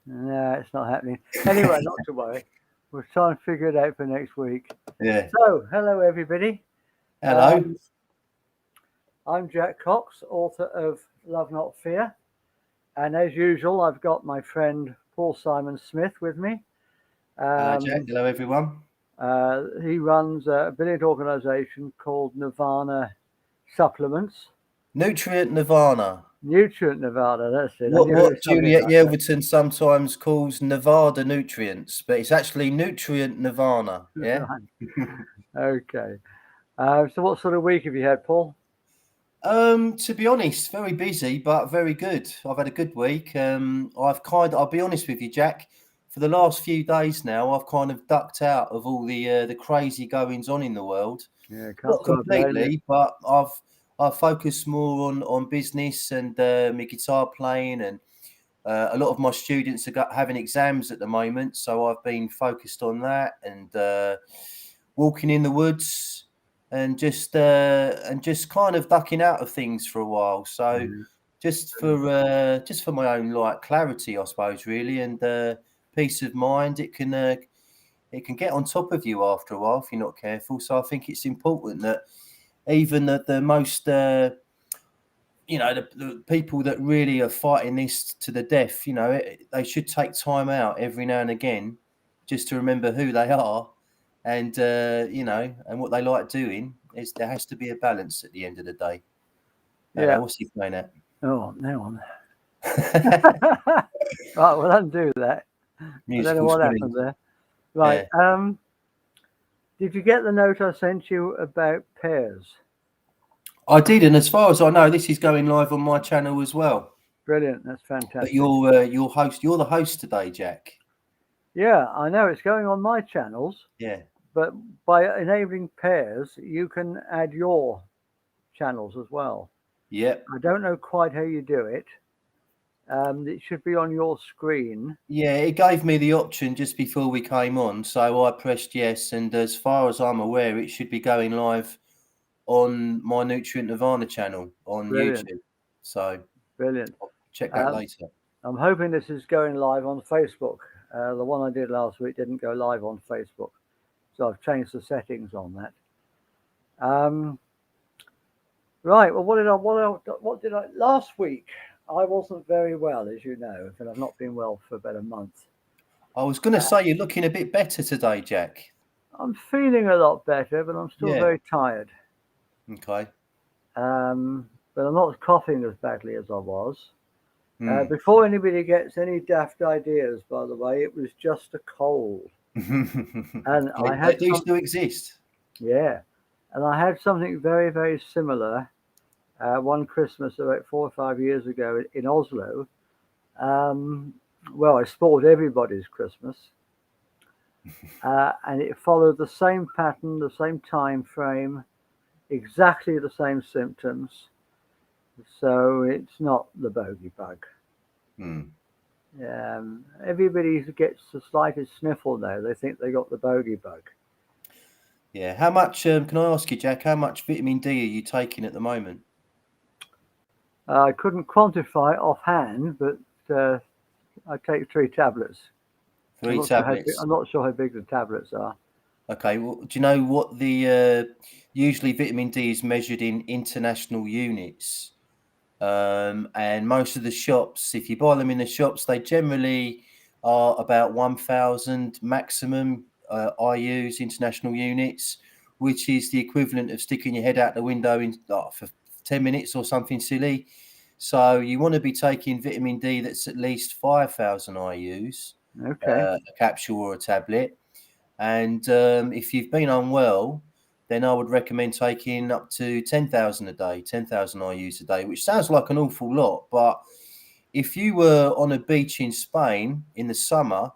No, it's not happening. Anyway, not to worry. We'll try and figure it out for next week. Yeah. So, hello everybody. Hello. I'm Jack Cox, author of Love Not Fear. And as usual, I've got my friend Paul Simon Smith with me. Hello, Jack. Hello, everyone. He runs a brilliant organisation called Nirvana Supplements. Nutrient Nirvana. Nutrient Nirvana, that's it. What Juliet Yelverton sometimes calls Nevada nutrients, but it's actually Nutrient Nirvana. Yeah. Okay. So what sort of week have you had, Paul? To be honest, very busy, but very good. I've had a good week. I'll be honest with you, Jack. For the last few days now, I've kind of ducked out of all the crazy goings on in the world. Yeah, not completely, but I've focused more on business and my guitar playing, and a lot of my students are having exams at the moment, so I've been focused on that and walking in the woods. And just kind of ducking out of things for a while. So just for my own clarity, I suppose, really, and peace of mind. It can get on top of you after a while if you're not careful. So I think it's important that even the most the people that really are fighting this to the death, they should take time out every now and again just to remember who they are. And and what they like doing is there has to be a balance at the end of the day. Yeah. What's he playing at? Oh, now on. Right, well, undo that. I don't know what happened there. Right. Yeah. Did you get the note I sent you about pairs? I did, and as far as I know, this is going live on my channel as well. Brilliant. That's fantastic. But you're host. You're the host today, Jack. Yeah, I know it's going on my channels. Yeah. But by enabling pairs, you can add your channels as well. Yep. I don't know quite how you do it. It should be on your screen. Yeah, it gave me the option just before we came on, so I pressed yes. And as far as I'm aware, it should be going live on my Nutrient Nirvana channel on YouTube. So brilliant. I'll check that later. I'm hoping this is going live on Facebook. The one I did last week didn't go live on Facebook. So I've changed the settings on that. Right. Well, what did I last week? I wasn't very well, as you know, and I've not been well for about a month. I was going to say you're looking a bit better today, Jack. I'm feeling a lot better, but I'm still very tired. Okay. But I'm not coughing as badly as I was. Before anybody gets any daft ideas, by the way, it was just a cold. And I these do exist. Yeah, and I had something very, very similar one Christmas about 4 or 5 years ago in Oslo. Well, I spoiled everybody's Christmas, and it followed the same pattern, the same time frame, exactly the same symptoms. So it's not the bogey bug. Everybody gets the slightest sniffle now. They think they got the bogey bug. Yeah. How much, can I ask you, Jack, how much vitamin D are you taking at the moment? I couldn't quantify offhand, but I take 3 tablets. 3 tablets? I'm not sure how big the tablets are. Okay. Well, do you know what usually vitamin D is measured in international units? And most of the shops, if you buy them in the shops, they generally are about 1,000 maximum IUs, international units, which is the equivalent of sticking your head out the window for 10 minutes or something silly. So you want to be taking vitamin D that's at least 5,000 IUs, a capsule or a tablet. And if you've been unwell, then I would recommend taking up to 10,000 a day, 10,000 IUs a day, which sounds like an awful lot. But if you were on a beach in Spain in the summer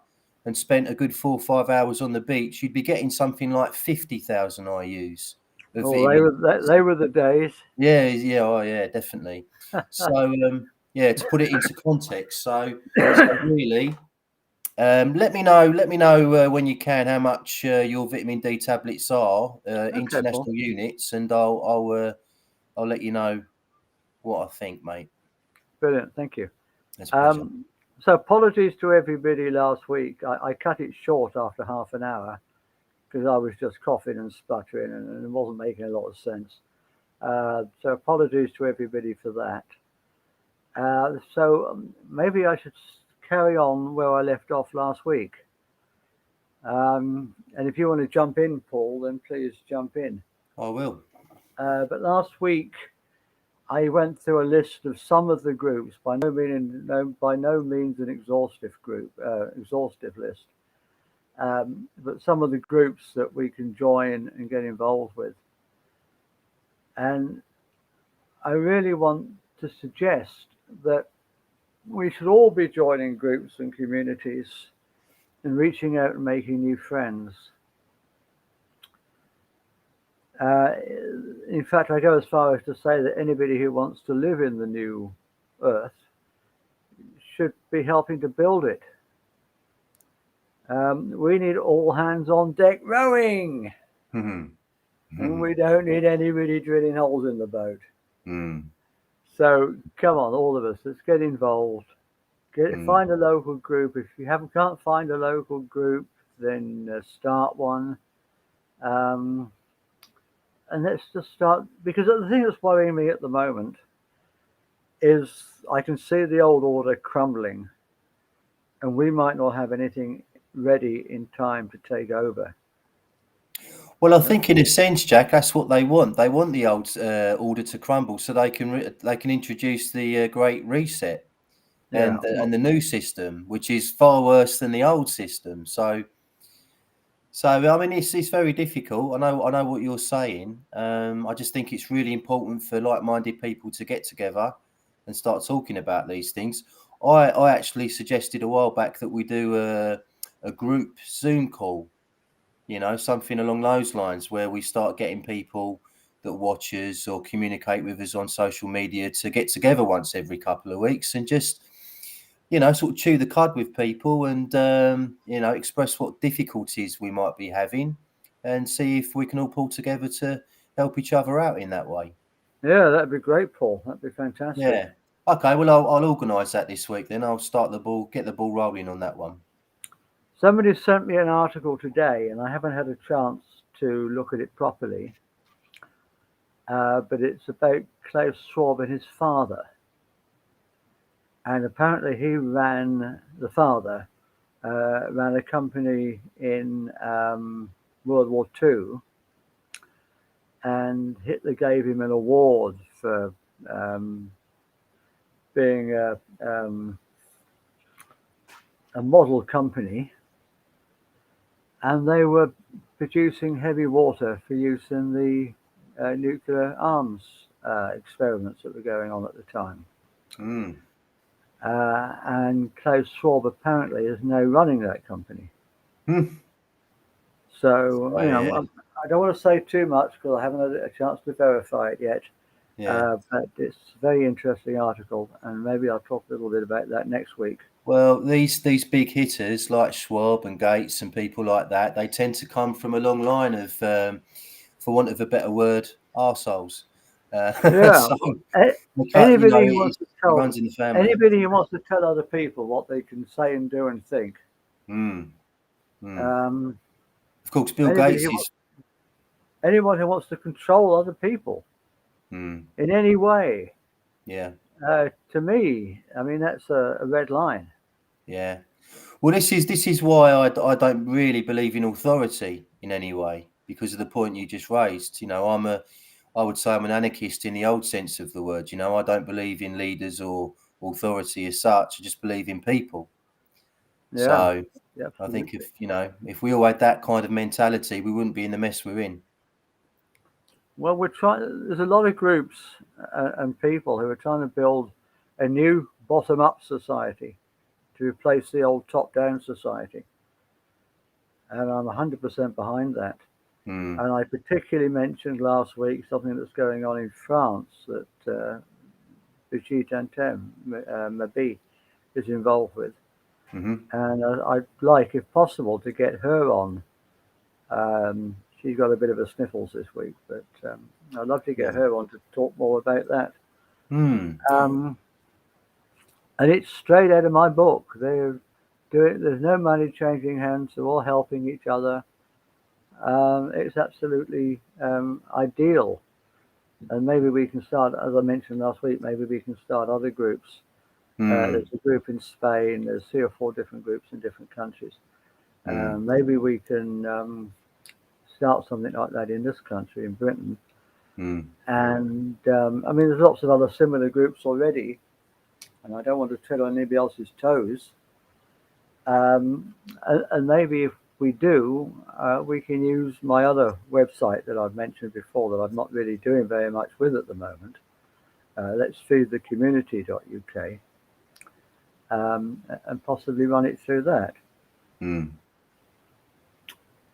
and spent a good 4 or 5 hours on the beach, you'd be getting something like 50,000 IUs. Oh, they were the days. Yeah, definitely. So, to put it into context, so really, let me know when you can how much your vitamin D tablets are, international units, and I'll let you know what I think, mate. Brilliant, thank you. That's a pleasure. So apologies to everybody last week. I cut it short after half an hour because I was just coughing and sputtering and it wasn't making a lot of sense. So apologies to everybody for that. So maybe I should carry on where I left off last week. And if you want to jump in, Paul, then please jump in. I will. But last week, I went through a list of some of the groups, by no means an exhaustive list, but some of the groups that we can join and get involved with. And I really want to suggest that we should all be joining groups and communities and reaching out and making new friends. In fact, I go as far as to say that anybody who wants to live in the new Earth should be helping to build it. We need all hands on deck rowing. And we don't need anybody drilling holes in the boat. So come on, all of us, let's get involved. Find a local group. If you can't find a local group, then start one. And let's just start, because the thing that's worrying me at the moment is I can see the old order crumbling, and we might not have anything ready in time to take over. Well, I think in a sense, Jack, that's what they want. They want the old order to crumble so they can introduce the Great Reset and the new system, which is far worse than the old system. So I mean, it's very difficult. I know what you're saying. I just think it's really important for like-minded people to get together and start talking about these things. I actually suggested a while back that we do a group Zoom call, something along those lines, where we start getting people that watch us or communicate with us on social media to get together once every couple of weeks and just sort of chew the cud with people and, express what difficulties we might be having and see if we can all pull together to help each other out in that way. Yeah, that'd be great, Paul. That'd be fantastic. Yeah. Okay, well, I'll organise that this week then. I'll get the ball rolling on that one. Somebody sent me an article today and I haven't had a chance to look at it properly. But it's about Klaus Schwab and his father. And apparently the father ran a company in World War II, and Hitler gave him an award for being a model company, and they were producing heavy water for use in the nuclear arms experiments that were going on at the time. And Klaus Schwab apparently is now running that company. So, I don't want to say too much because I haven't had a chance to verify it yet. But it's a very interesting article, and maybe I'll talk a little bit about that next week. Well, these big hitters like Schwab and Gates and people like that, they tend to come from a long line of, for want of a better word, arseholes. Anybody who wants to tell other people what they can say and do and think. Of course, Bill Gates is... Anyone who wants to control other people in any way. Yeah. To me, I mean, that's a red line. Yeah. Well, this is why I don't really believe in authority in any way, because of the point you just raised. I would say I'm an anarchist in the old sense of the word. I don't believe in leaders or authority as such. I just believe in people. Yeah. So I think if we all had that kind of mentality, we wouldn't be in the mess we're in. Well, there's a lot of groups and people who are trying to build a new bottom-up society to replace the old top-down society. And I'm 100% behind that. And I particularly mentioned last week something that's going on in France that Brigitte Mabi is involved with. And I'd like, if possible, to get her on. She's got a bit of a sniffles this week, but I'd love to get her on to talk more about that. And it's straight out of my book. They're doing. There's no money changing hands. They're all helping each other. It's absolutely ideal. And maybe we can start, as I mentioned last week, maybe we can start other groups. There's a group in Spain. There's 3 or 4 different groups in different countries. Maybe we can start something like that in this country, in Britain. And I mean, there's lots of other similar groups already, and I don't want to tread on anybody else's toes. And maybe if we do, we can use my other website that I've mentioned before that I'm not really doing very much with at the moment. Let's feed the community.uk, and possibly run it through that.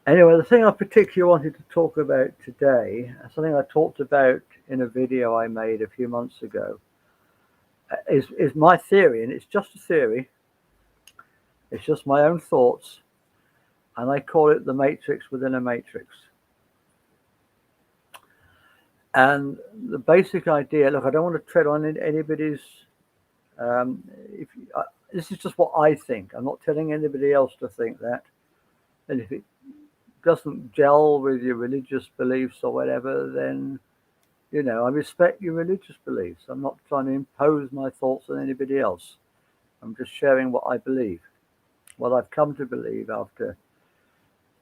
Anyway, the thing I particularly wanted to talk about today, something I talked about in a video I made a few months ago, is my theory, and it's just a theory. It's just my own thoughts, and I call it the matrix within a matrix. And the basic idea, look, I don't want to tread on anybody's, this is just what I think. I'm not telling anybody else to think that. And if it doesn't gel with your religious beliefs or whatever, then, you know, I respect your religious beliefs. I'm not trying to impose my thoughts on anybody else. I'm just sharing what I believe, what I've come to believe after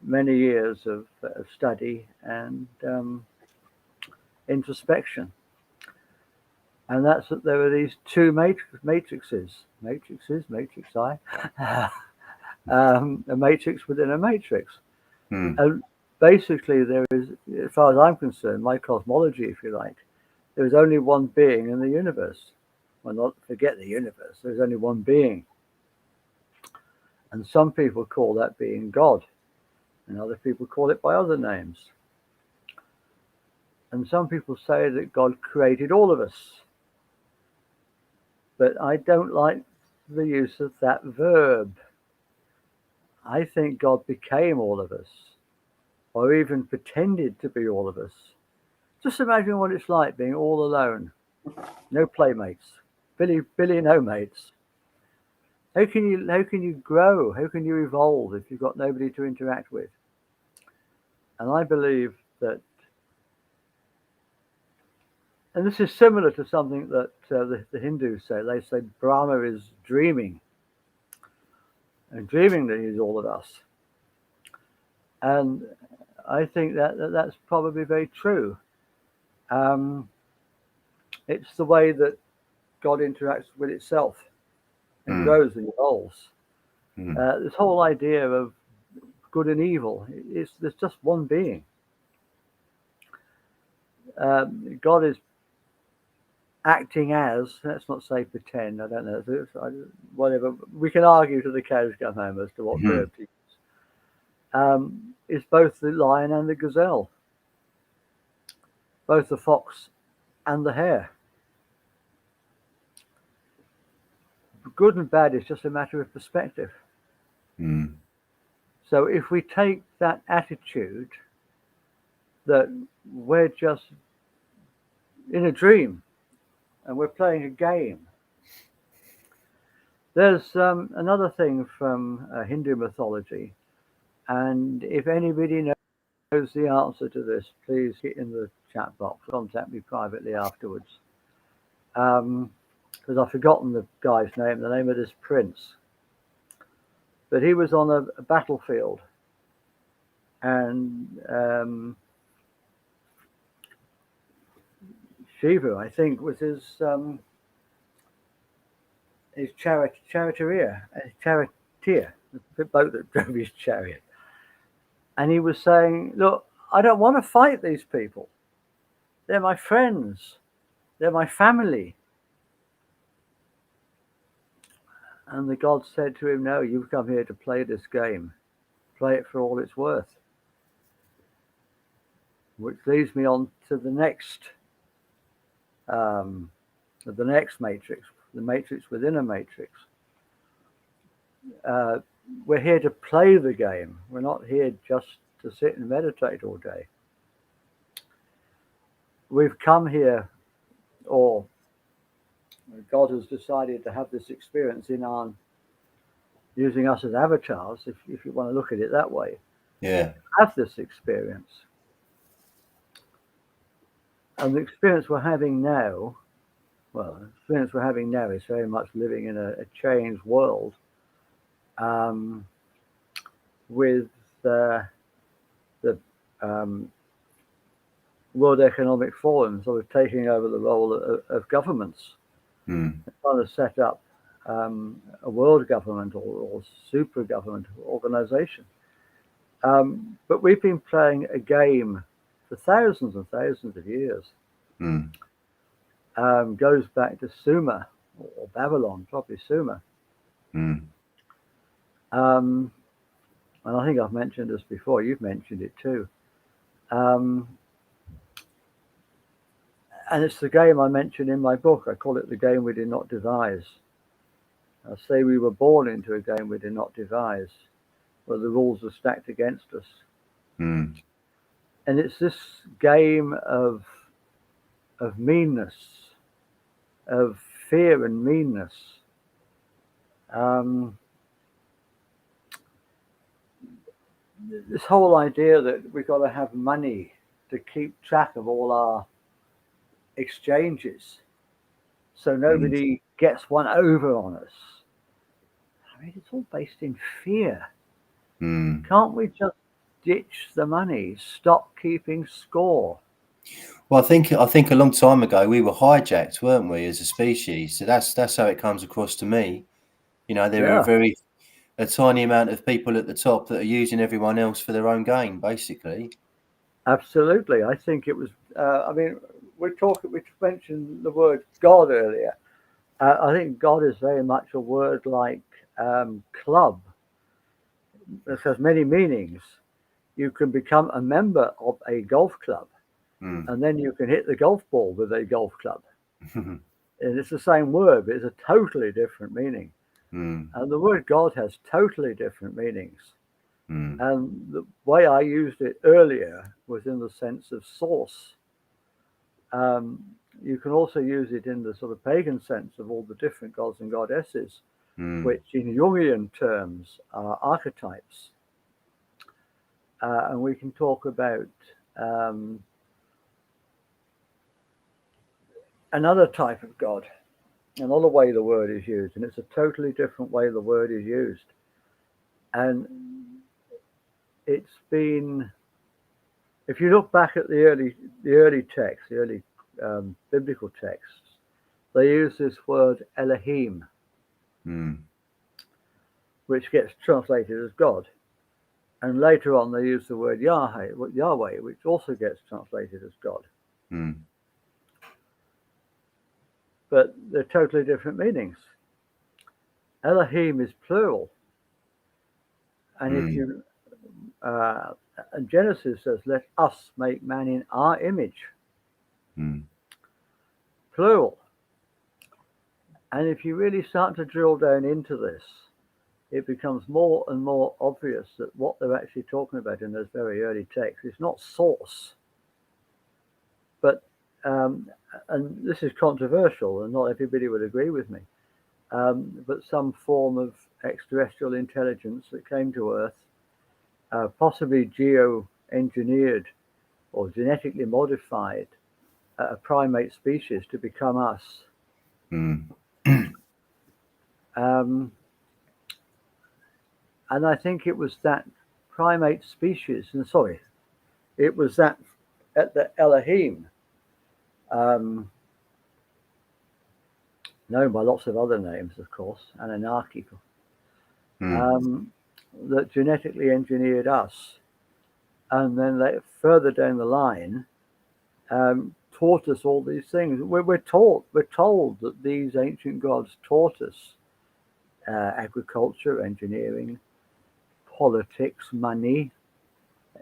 many years of study and introspection. And that's that there are these 2 matrices, matrix I, a matrix within a matrix. And basically there is, as far as I'm concerned, my cosmology, if you like, there is only one being in the universe. Well, not forget the universe, there's only one being. And some people call that being God, and other people call it by other names. And some people say that God created all of us. But I don't like the use of that verb. I think God became all of us, or even pretended to be all of us. Just imagine what it's like being all alone, no playmates, Billy no mates. How can you grow? How can you evolve if you've got nobody to interact with? And I believe that, and this is similar to something that the Hindus say. They say Brahma is dreaming, and dreaming that he's all of us. And I think that's probably very true. It's the way that God interacts with itself and grows and evolves. This whole idea of good and evil, there's just one being. God is acting as, let's not say pretend, I don't know, whatever. We can argue till the cows come home as to what verb to use. Is both the lion and the gazelle, both the fox and the hare. Good and bad is just a matter of perspective. So if we take that attitude that we're just in a dream and we're playing a game. There's another thing from Hindu mythology, and if anybody knows the answer to this, please get in the chat box, contact me privately afterwards, because I've forgotten the guy's name, the name of this prince. But he was on a battlefield, and Shiva, I think, was his charioteer, the boat that drove his chariot. And he was saying, look, I don't want to fight these people. They're my friends. They're my family. And the god said to him, no, you've come here to play this game. Play it for all it's worth. Which leads me on to the next matrix, the matrix within a matrix. We're here to play the game. We're not here just to sit and meditate all day. We've come here, or God has decided to have this experience using us as avatars, if you want to look at it that way. Yeah. Have this experience. And the experience we're having now, is very much living in a changed world, with the World Economic Forum sort of taking over the role of governments, trying to set up a world government or super government organization. But we've been playing a game for thousands and thousands of years. Goes back to Sumer or Babylon, probably Sumer. And I think I've mentioned this before. You've mentioned it too. And it's the game I mentioned in my book. I call it the game we did not devise. I say we were born into a game we did not devise, where the rules are stacked against us. And it's this game of meanness, of fear and meanness. This whole idea that we've got to have money to keep track of all our exchanges, so nobody gets one over on us. I mean, it's all based in fear. Can't we just ditch the money, stop keeping score? Well, I think a long time ago we were hijacked, weren't we, as a species? So that's how it comes across to me. You know, there are a tiny amount of people at the top that are using everyone else for their own gain, basically. Absolutely. I think it was, I mean, we mentioned the word God earlier. I think God is very much a word like club. It has many meanings. You can become a member of a golf club, and then you can hit the golf ball with a golf club. And it's the same word, but it's a totally different meaning. And the word God has totally different meanings. And the way I used it earlier was in the sense of source. You can also use it in the sort of pagan sense of all the different gods and goddesses, which in Jungian terms are archetypes. And we can talk about another type of God, another way the word is used, and it's a totally different way the word is used. And it's been, if you look back at the early texts, the early biblical texts, they use this word Elohim, which gets translated as God. And later on, they use the word Yahweh, which also gets translated as God. But they're totally different meanings. Elohim is plural. And if you, and Genesis says, let us make man in our image. Plural. And if you really start to drill down into this, it becomes more and more obvious that what they're actually talking about in those very early texts is not source, but, and this is controversial and not everybody would agree with me, but some form of extraterrestrial intelligence that came to Earth, possibly geo-engineered or genetically modified a primate species to become us. And I think it was that primate species, it was that at the Elohim, known by lots of other names, of course, Anunnaki, that genetically engineered us, and then further down the line, taught us all these things. We're told that these ancient gods taught us agriculture, engineering, politics, money,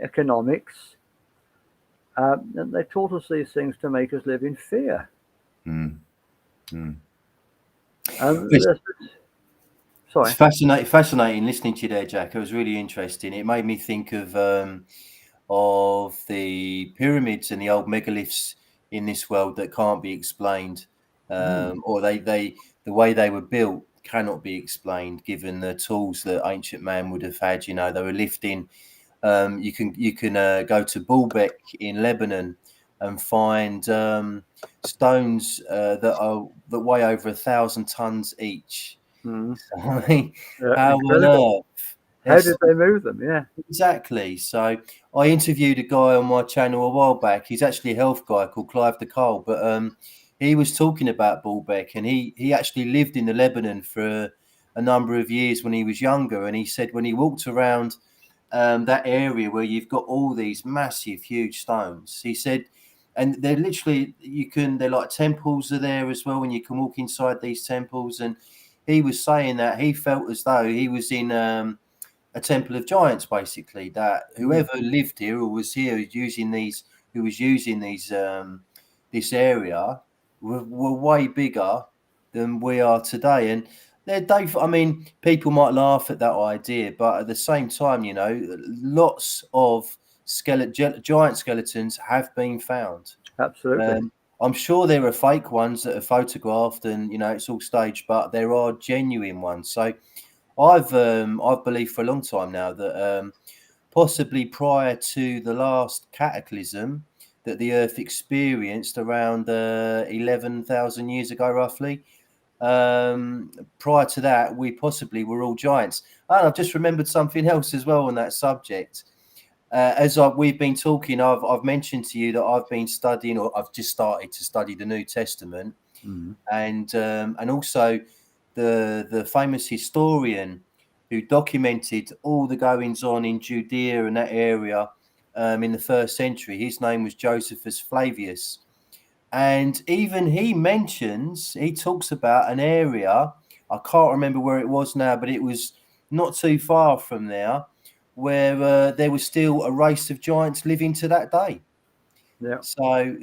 economics. And they taught us these things to make us live in fear. It's fascinating listening to you there, Jack. It was really interesting. It made me think of the pyramids and the old megaliths in this world that can't be explained. or the way they were built cannot be explained given the tools that ancient man would have had. You know, they were lifting. You can go to Baalbek in Lebanon and find stones that weigh over 1,000 tons each. Mm. So, I mean, how incredible. on earth? How did they move them? Yeah, exactly. So I interviewed a guy on my channel a while back. He's actually a health guy called Clive de Cole, but he was talking about Baalbek, and he actually lived in the Lebanon for a number of years when he was younger. And he said when he walked around that area where you've got all these massive, huge stones, he said, and they're literally they're like temples are there as well, and you can walk inside these temples. And he was saying that he felt as though he was in a temple of giants, basically, that whoever lived here or was here using these, this area were way bigger than we are today. And I mean, people might laugh at that idea, but at the same time, you know, lots of giant skeletons have been found. absolutely. I'm sure there are fake ones that are photographed and, you know, it's all staged, but there are genuine ones. So I've believed for a long time now that possibly prior to the last cataclysm that the Earth experienced around 11,000 years ago, roughly. Prior to that, we possibly were all giants. And I've just remembered something else as well on that subject. We've been talking, I've mentioned to you that I've been studying, or I've just started to study the New Testament, and also the famous historian who documented all the goings on in Judea and that area in the first century. His name was Josephus Flavius, and even he talks about an area. I can't remember where it was now, but it was not too far from there, where there was still a race of giants living to that day. Yeah. So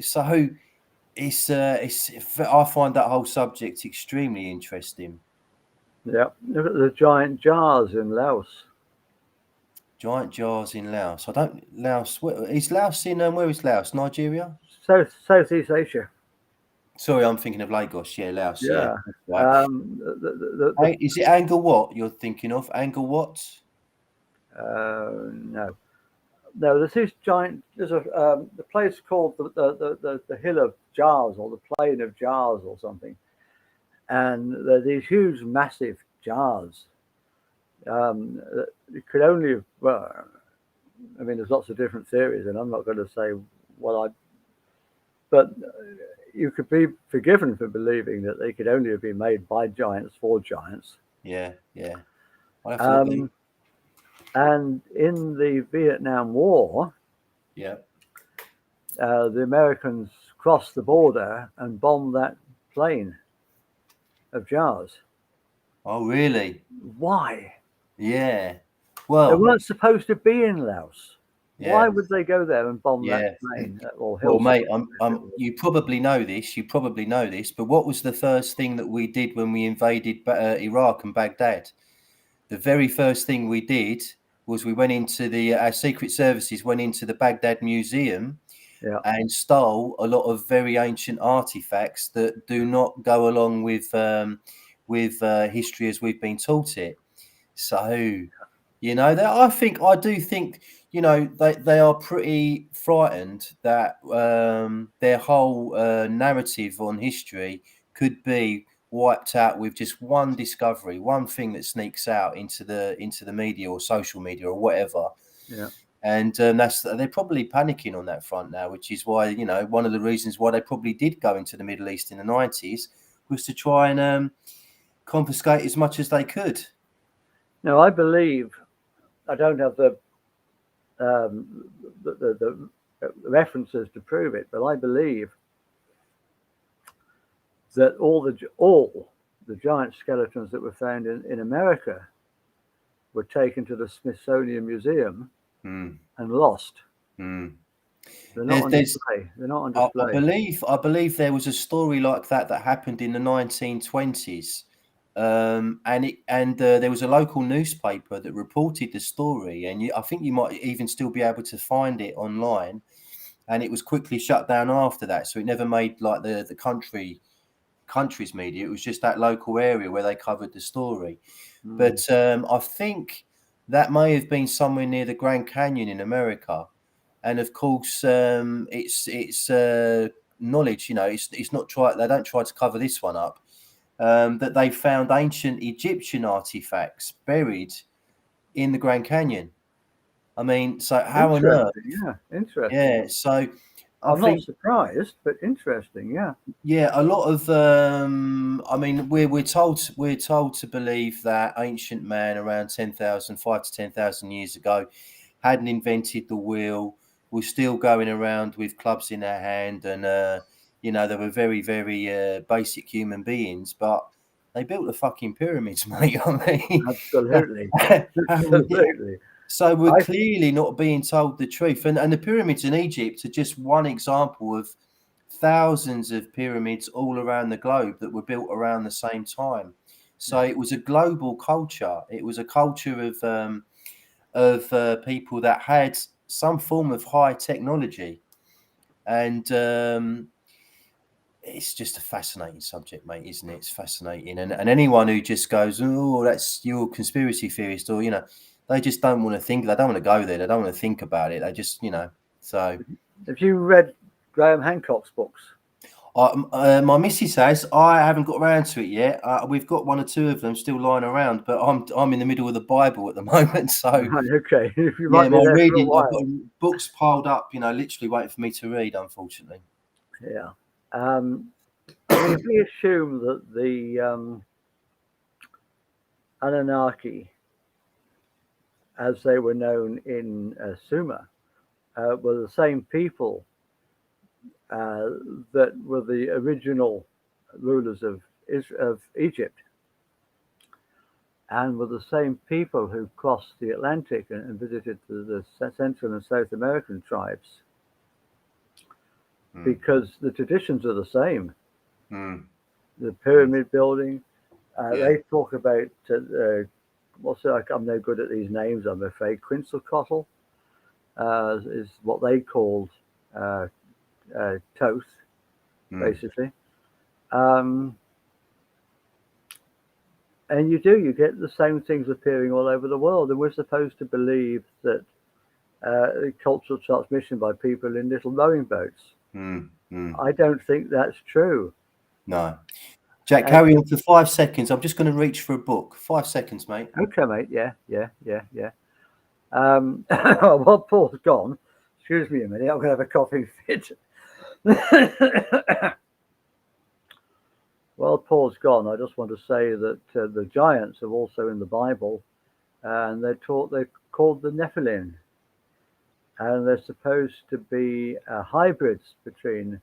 it's I find that whole subject extremely interesting. Yeah. Look at the giant jars in Laos. Giant jars in Laos. Laos. Is Laos in? Where is Laos? Nigeria. Southeast Asia. Sorry, I'm thinking of Lagos. Yeah, Laos. Yeah. Right. The Is it Angkor Wat you're thinking of? Angkor Wat? no. No, there's this giant. There's the place called the Hill of Jars, or the Plain of Jars, or something. And there are these huge, massive jars. It could only have. Well, I mean, there's lots of different theories, and I'm not going to say but you could be forgiven for believing that they could only have been made by giants for giants. Yeah, yeah. And in the Vietnam War, yeah, the Americans crossed the border and bombed that plain of jars. Oh, really? Why? Yeah. Well, they weren't supposed to be in Laos. Yeah. Why would they go there and bomb that plain? Well, mate, you probably know this. But what was the first thing that we did when we invaded Iraq and Baghdad? The very first thing we did was we went into our secret services went into the Baghdad Museum and stole a lot of very ancient artifacts that do not go along with history as we've been taught it. So, you know, I do think, you know, they are pretty frightened that their whole narrative on history could be wiped out with just one discovery, one thing that sneaks out into the media or social media or whatever. Yeah. And they're probably panicking on that front now, which is why, you know, one of the reasons why they probably did go into the Middle East in the 90s was to try and confiscate as much as they could. No, I believe, I don't have the references to prove it, but I believe that all the giant skeletons that were found in America were taken to the Smithsonian Museum and lost. They're not on display. They're not on display. I believe there was a story like that happened in the 1920s. There was a local newspaper that reported the story, and I think you might even still be able to find it online. And it was quickly shut down after that, so it never made like the country country's media. It was just that local area where they covered the story. But I think that may have been somewhere near the Grand Canyon in America. And of course, it's knowledge. It's not they don't try to cover this one up. That they found ancient Egyptian artifacts buried in the Grand Canyon. I mean, so how on earth? Yeah, interesting. Yeah, so I'm not surprised, but interesting. Yeah. Yeah, a lot of I mean, we're told to believe that ancient man around 5 to 10,000 years ago hadn't invented the wheel, was still going around with clubs in their hand, and they were very, very basic human beings, but they built the fucking pyramids, mate. I mean, absolutely, absolutely. So we're clearly not being told the truth, and the pyramids in Egypt are just one example of thousands of pyramids all around the globe that were built around the same time. So it was a global culture. It was a culture of people that had some form of high technology, and it's just a fascinating subject, mate, isn't it? It's fascinating, and anyone who just goes, "Oh, that's your conspiracy theorist," or they just don't want to think. They don't want to go there. They don't want to think about it. They just, So, have you read Graham Hancock's books? My missus has. I haven't got around to it yet. We've got one or two of them still lying around, but I'm in the middle of the Bible at the moment. So okay, if you my reading, I've got books piled up, literally waiting for me to read. Unfortunately. Yeah. I mean, if we assume that the Anunnaki, as they were known in Sumer, were the same people that were the original rulers of Egypt, and were the same people who crossed the Atlantic and visited the Central and South American tribes, because the traditions are the same. The pyramid building, they talk about I'm no good at these names, I'm afraid. Quetzalcoatl is what they called Thoth, basically. And you get the same things appearing all over the world, and we're supposed to believe that cultural transmission by people in little rowing boats. I don't think that's true. No. Jack, carry on for 5 seconds. I'm just going to reach for a book. 5 seconds, mate. Okay, mate. Yeah. Well, Paul's gone. Excuse me a minute. I'm going to have a coughing fit. Well, Paul's gone. I just want to say that the giants are also in the Bible, and they're called the Nephilim, and they're supposed to be hybrids between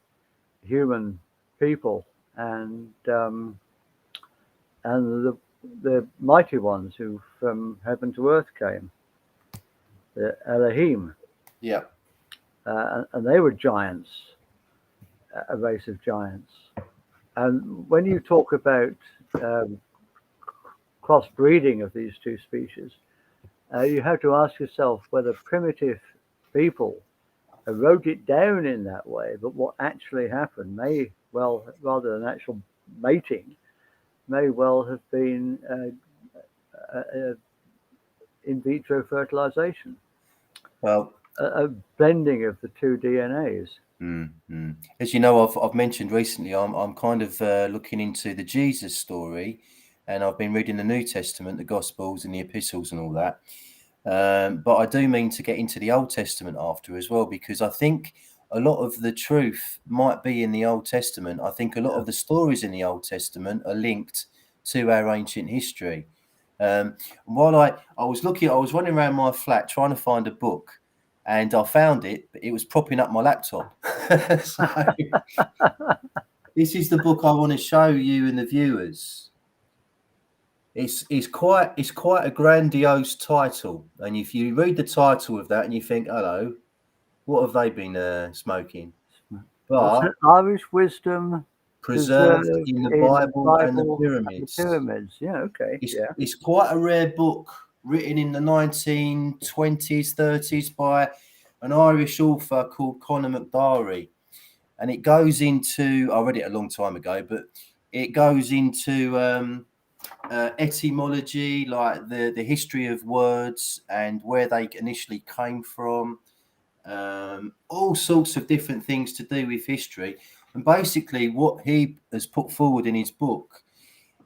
human people and the mighty ones who from heaven to earth came, the Elohim. Yeah. And they were giants, a race of giants. And when you talk about crossbreeding of these two species, you have to ask yourself whether primitive people wrote it down in that way, but what actually happened may well, rather than actual mating, may well have been in vitro fertilization. Well, a blending of the two DNAs. As you know, I've mentioned recently, I'm kind of looking into the Jesus story, and I've been reading the New Testament, the Gospels and the Epistles and all that. But I do mean to get into the Old Testament after as well, because I think a lot of the truth might be in the Old Testament. I think a lot of the stories in the Old Testament are linked to our ancient history. While I was running around my flat trying to find a book, and I found it, but it was propping up my laptop. So, this is the book I want to show you and the viewers. It's quite a grandiose title, and if you read the title of that and you think, hello, what have they been smoking? But Irish wisdom preserved in the Bible and the pyramids. Yeah, okay. It's quite a rare book, written in the 1920s, 30s by an Irish author called Conor McDarry, and it goes into, I read it a long time ago, but it goes into etymology, like the history of words and where they initially came from, all sorts of different things to do with history. And basically what he has put forward in his book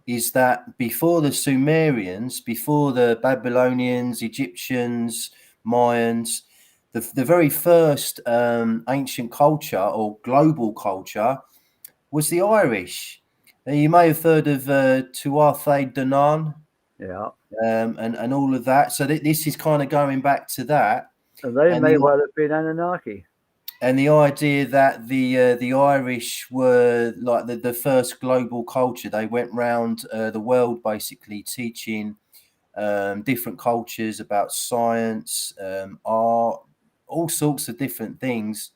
is that before the Sumerians, before the Babylonians, Egyptians, Mayans, the very first ancient culture or global culture was the Irish. You may have heard of Tuatha Danann, Yeah. And all of that. So this is kind of going back to that. And they may well have been Anunnaki. And the idea that the Irish were like the first global culture. They went round the world basically teaching different cultures about science, art, all sorts of different things.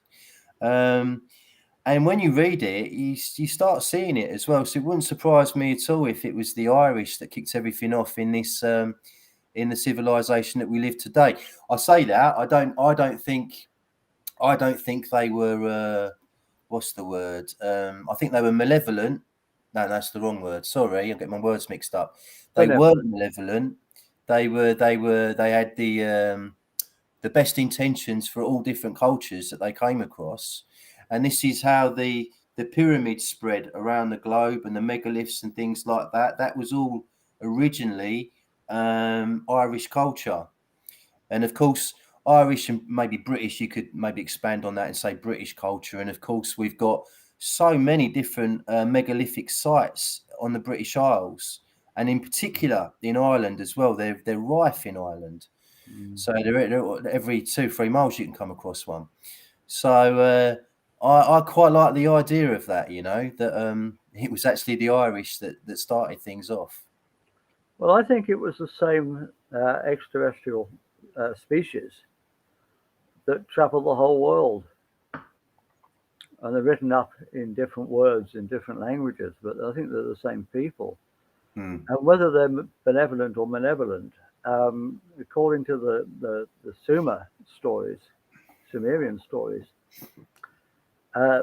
And when you read it, you start seeing it as well. So it wouldn't surprise me at all if it was the Irish that kicked everything off in this in the civilization that we live today. I say that I don't think they were what's the word? I think they were malevolent. No, that's the wrong word. Sorry, I get my words mixed up. They weren't malevolent. They had the best intentions for all different cultures that they came across. And this is how the pyramids spread around the globe and the megaliths and things like that. That was all originally Irish culture. And of course, Irish and maybe British, you could maybe expand on that and say British culture. And of course, we've got so many different megalithic sites on the British Isles. And in particular in Ireland as well. They're rife in Ireland. So they're every 2-3 miles you can come across one. So I quite like the idea of that, that it was actually the Irish that started things off. Well, I think it was the same extraterrestrial species that travel the whole world. And they're written up in different words, in different languages, but I think they're the same people. And whether they're benevolent or malevolent, according to the Sumerian stories,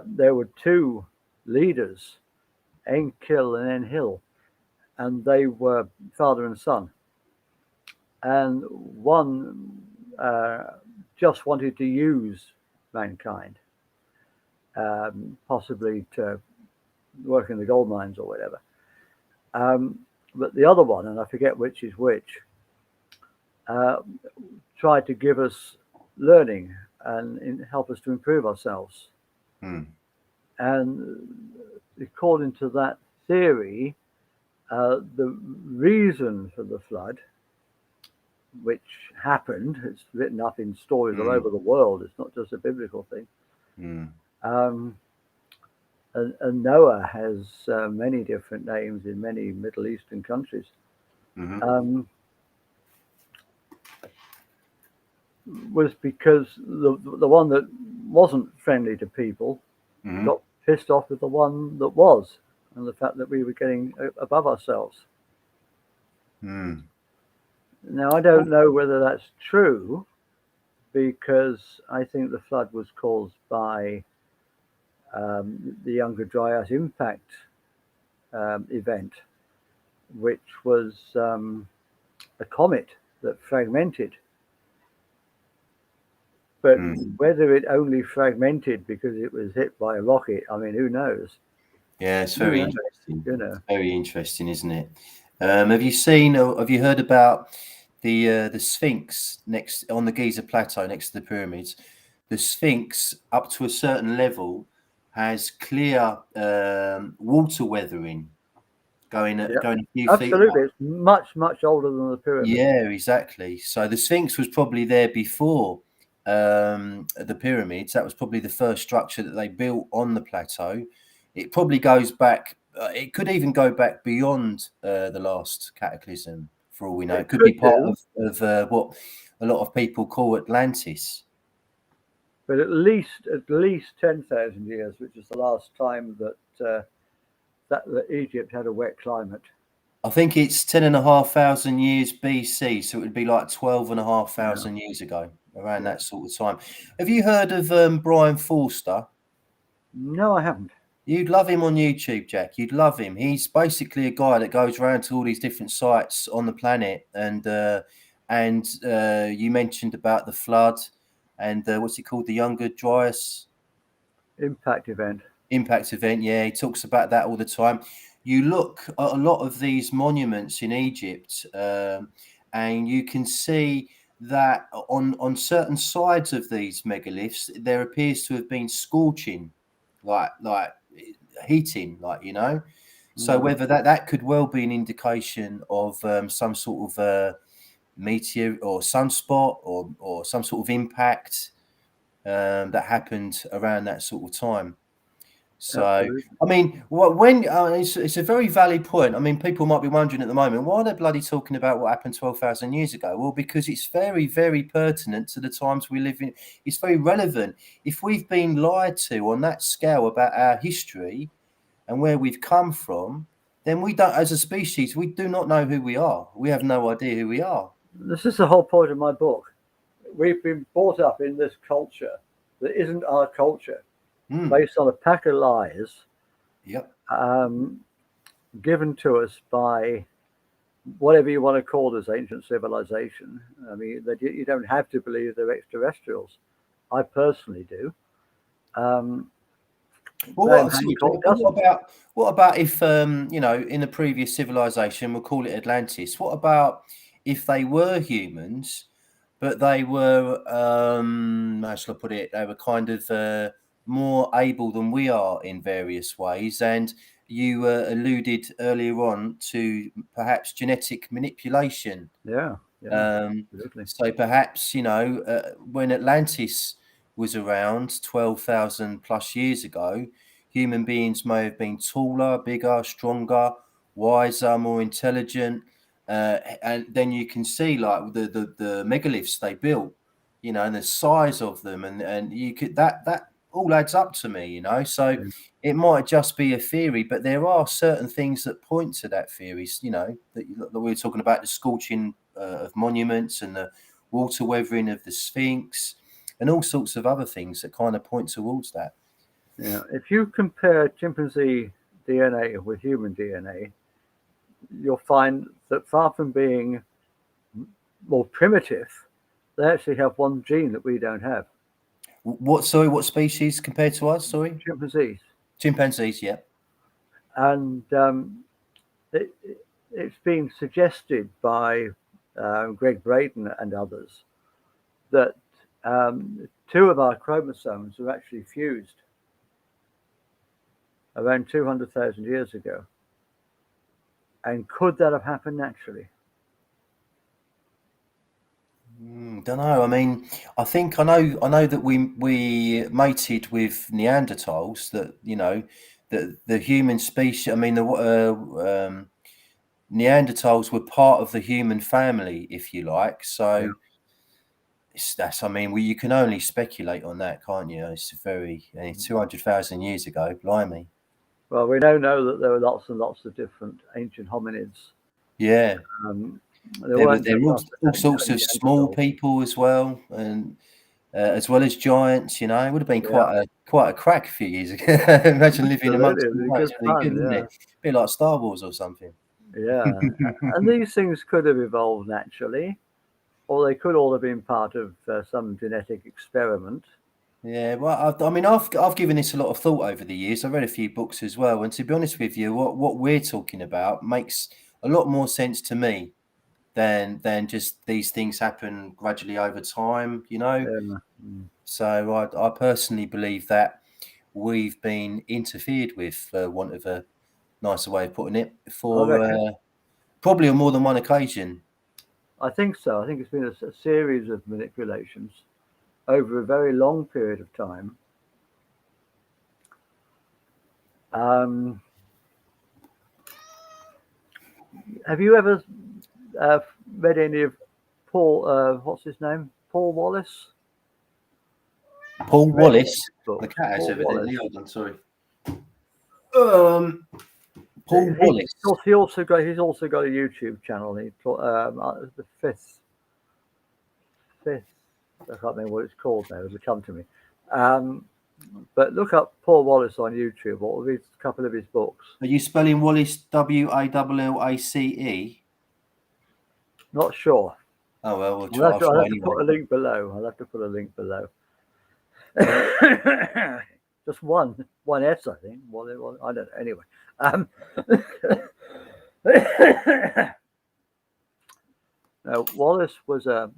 there were two leaders, Enkill and Enhil, and they were father and son. And one just wanted to use mankind, possibly to work in the gold mines or whatever. But the other one, and I forget which is which, tried to give us learning and help us to improve ourselves. And according to that theory, the reason for the flood, which happened, it's written up in stories all over the world, it's not just a biblical thing. And Noah has many different names in many Middle Eastern countries. Was because the one that wasn't friendly to people got pissed off with the one that was, and the fact that we were getting above ourselves. Now, I don't know whether that's true, because I think the flood was caused by the Younger Dryas impact event, which was a comet that fragmented. But whether it only fragmented because it was hit by a rocket, I mean, who knows? Yeah, it's very interesting. It's very interesting, isn't it? Have you seen or have you heard about the Sphinx next on the Giza Plateau next to the pyramids? The Sphinx, up to a certain level, has clear water weathering going a few feet. Absolutely, it's much older than the pyramid. Yeah, exactly. So the Sphinx was probably there before the pyramids. That was probably the first structure that they built on the plateau. It probably goes back. It could even go back beyond the last cataclysm, for all we know. It could be part of what a lot of people call Atlantis. But at least 10,000 years, which is the last time that Egypt had a wet climate. I think it's 10,500 years BC, so it would be like 12,500 years ago, around that sort of time. Have you heard of Brian Forster? No, I haven't. You'd love him on YouTube, Jack. You'd love him. He's basically a guy that goes around to all these different sites on the planet, and you mentioned about the flood, and what's it called, the younger Driest impact event. Impact event. Yeah, he talks about that all the time. You look at a lot of these monuments in Egypt, and you can see that on certain sides of these megaliths, there appears to have been scorching, like heating, like, you know. So whether that could well be an indication of some sort of meteor or sunspot or some sort of impact that happened around that sort of time. So, absolutely. I mean, it's a very valid point. I mean, people might be wondering at the moment, why are they bloody talking about what happened 12,000 years ago? Well, because it's very, very pertinent to the times we live in. It's very relevant. If we've been lied to on that scale about our history and where we've come from, then we don't, as a species, we do not know who we are. We have no idea who we are. This is the whole point of my book. We've been brought up in this culture that isn't our culture. Based on a pack of lies, given to us by whatever you want to call this ancient civilization. I mean, that you don't have to believe they're extraterrestrials. I personally do. Well, what about if you know, in a previous civilization, we'll call it Atlantis? What about if they were humans, but they were how shall I put it? They were kind of more able than we are in various ways, and you alluded earlier on to perhaps genetic manipulation. So perhaps, you know, when Atlantis was around 12,000 plus years ago, human beings may have been taller, bigger, stronger, wiser, more intelligent, and then you can see like the megaliths they built, you know, and the size of them, and you could that all adds up to me, you know. So it might just be a theory, but there are certain things that point to that theory, you know, that we were talking about, the scorching of monuments and the water weathering of the Sphinx and all sorts of other things that kind of point towards that. Yeah, if you compare chimpanzee DNA with human DNA, you'll find that far from being more primitive, they actually have one gene that we don't have. What species compared to us? Sorry, chimpanzees. Chimpanzees, yeah. And it's been suggested by Greg Braden and others that 2 of our chromosomes were actually fused around 200,000 years ago. And could that have happened naturally? Don't know. I mean, I think I know that we mated with Neanderthals. That, you know, that the human species. I mean, the Neanderthals were part of the human family, if you like. So that's. I mean, you can only speculate on that, can't you? It's 200,000 years ago. Blimey. Well, we now know that there were lots and lots of different ancient hominids. Yeah. There were all sorts of small people as well, and as well as giants. You know, it would have been quite a crack a few years ago. Imagine living amongst them. It's really good, isn't it? A bit like Star Wars or something. Yeah, and these things could have evolved naturally, or they could all have been part of some genetic experiment. Yeah, well, I mean, I've given this a lot of thought over the years. I've read a few books as well, and to be honest with you, what we're talking about makes a lot more sense to me than just these things happen gradually over time, you know. So I personally believe that we've been interfered with, for want of a nicer way of putting it, for probably on more than one occasion. I think so. I think it's been a series of manipulations over a very long period of time. Have you ever read any of Paul? What's his name? Paul Wallace. Paul Wallace. The cat has evidently. Hold on, sorry. Paul Wallace. He's also got a YouTube channel. The fifth. I can't remember what it's called now. It'll come to me. But look up Paul Wallace on YouTube, or read a couple of his books. Are you spelling Wallace Wallace? Not sure. Oh well, I'll have to anyway. put a link below. I'll have to put a link below. Just one S, I think. One, I don't know. Anyway, now, Wallace was a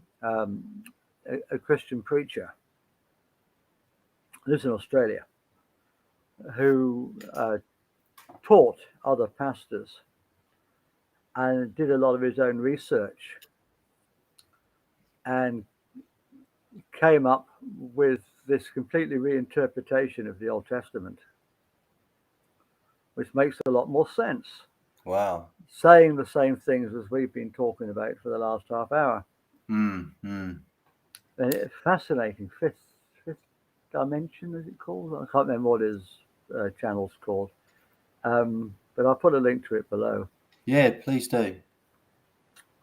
Christian preacher, lives in Australia, who taught other pastors and did a lot of his own research and came up with this completely reinterpretation of the Old Testament, which makes a lot more sense. Wow. Saying the same things as we've been talking about for the last half hour. And it's fascinating. Fifth dimension, is it called? I can't remember what his channel's called. But I'll put a link to it below. Yeah, please do.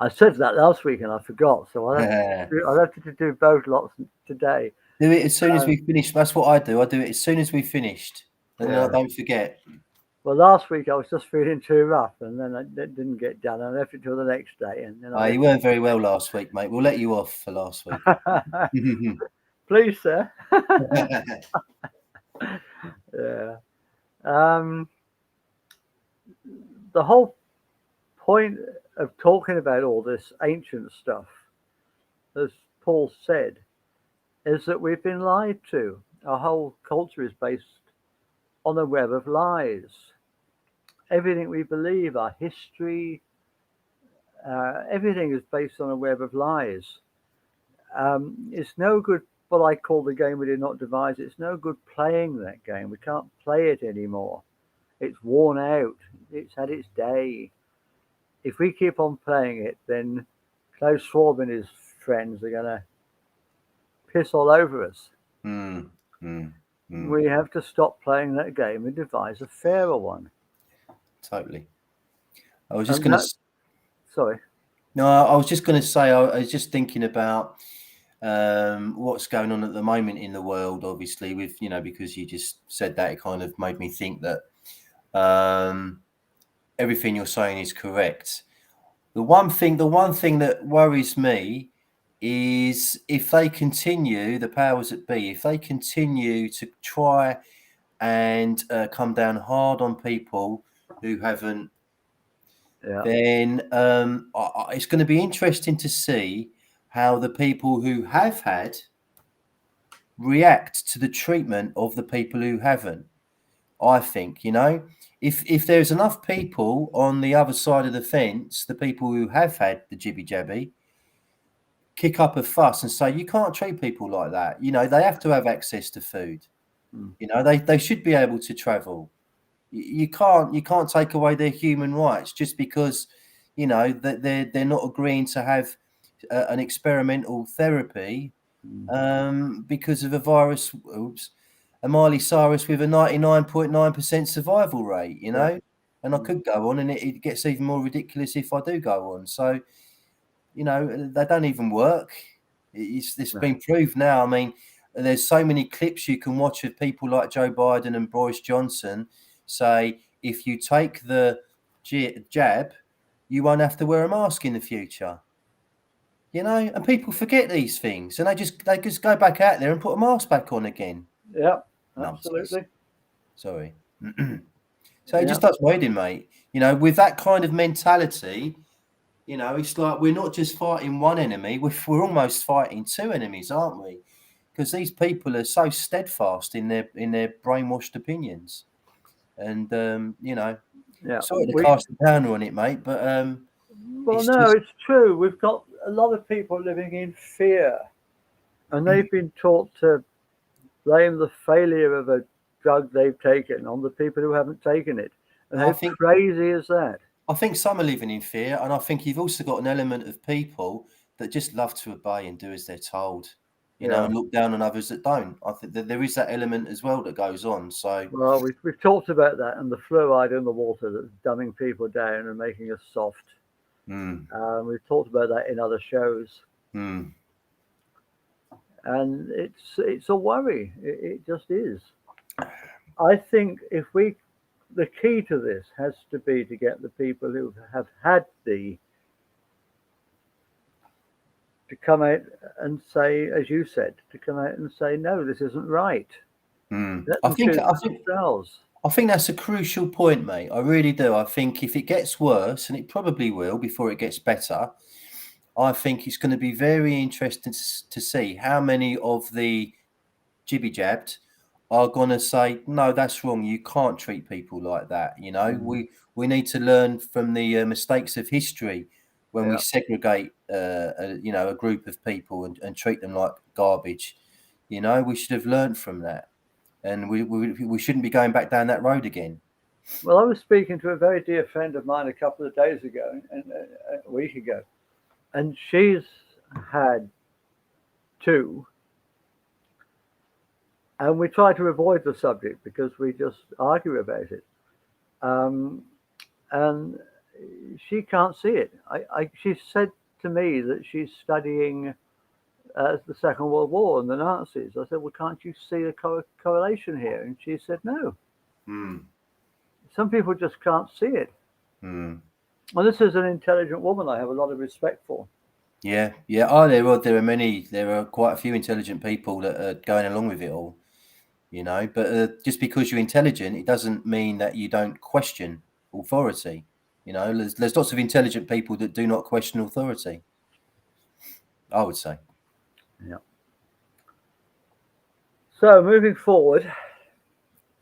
I said that last week and I forgot, so I'll have to do both lots today. Do it as soon as we finish. That's what I do. I do it as soon as we finished, and then I don't forget. Well, last week I was just feeling too rough, and then it didn't get done. I left it till the next day, and then you weren't very well last week, mate. We'll let you off for last week. Please, sir. Yeah. The whole point of talking about all this ancient stuff, as Paul said, is that we've been lied to. Our whole culture is based on a web of lies. Everything we believe, our history, everything is based on a web of lies. It's no good what I call the game we did not devise. It's no good playing that game. We can't play it anymore. It's worn out. It's had its day. If we keep on playing it, then Klaus Schwab and his friends are going to piss all over us. We have to stop playing that game and devise a fairer one. Totally. I was just going to... Sorry. No, I was just going to say, I was just thinking about what's going on at the moment in the world, obviously, with, because you just said that, it kind of made me think that everything you're saying is correct. The one thing that worries me is if they continue, the powers that be, if they continue to try and come down hard on people who haven't, then it's going to be interesting to see how the people who have had react to the treatment of the people who haven't. I think, if there's enough people on the other side of the fence, the people who have had the jibby jabby, kick up a fuss and say, you can't treat people like that. They have to have access to food. They should be able to travel. You can't take away their human rights just because, that they're not agreeing to have an experimental therapy because of a virus. A Miley Cyrus with a 99.9% survival rate, and I could go on, and it gets even more ridiculous if I do go on. So, they don't even work. It's been proved now. I mean, there's so many clips you can watch of people like Joe Biden and Boris Johnson say, if you take the jab, you won't have to wear a mask in the future. And people forget these things, and they just go back out there and put a mask back on again. Yeah, absolutely. Sorry. So it just does waiting, mate. With that kind of mentality, it's like we're not just fighting one enemy, we're almost fighting two enemies, aren't we? Because these people are so steadfast in their brainwashed opinions. And sorry to cast a downer on it, mate, but it's true. We've got a lot of people living in fear, and they've been taught to blame the failure of a drug they've taken on the people who haven't taken it. And how crazy is that? I think some are living in fear, and I think you've also got an element of people that just love to obey and do as they're told, and look down on others that don't. I think that there is that element as well that goes on. So, well, we've talked about that and the fluoride in the water that's dumbing people down and making us soft. We've talked about that in other shows. and it's a worry. It just is. I think the key to this has to be to get the people who have had to come out and say, as you said, to come out and say, no, this isn't right. Let them choose themselves. I think that's a crucial point, mate. I really do. I think if it gets worse, and it probably will before it gets better, I think it's going to be very interesting to see how many of the jibby-jabbed are going to say, no, that's wrong. You can't treat people like that. You know, we need to learn from the mistakes of history when we segregate, a group of people and treat them like garbage. You know, we should have learned from that. And we shouldn't be going back down that road again. Well, I was speaking to a very dear friend of mine a couple of days ago, and a week ago, and she's had 2, and we try to avoid the subject because we just argue about it. And she can't see it. She said to me that she's studying the Second World War and the Nazis. I said, well, can't you see the correlation here? And she said, no. Some people just can't see it. Well, this is an intelligent woman I have a lot of respect for. Yeah. Oh, there are quite a few intelligent people that are going along with it all, you know. But just because you're intelligent, it doesn't mean that you don't question authority. You know, there's lots of intelligent people that do not question authority, I would say. Yeah. So moving forward,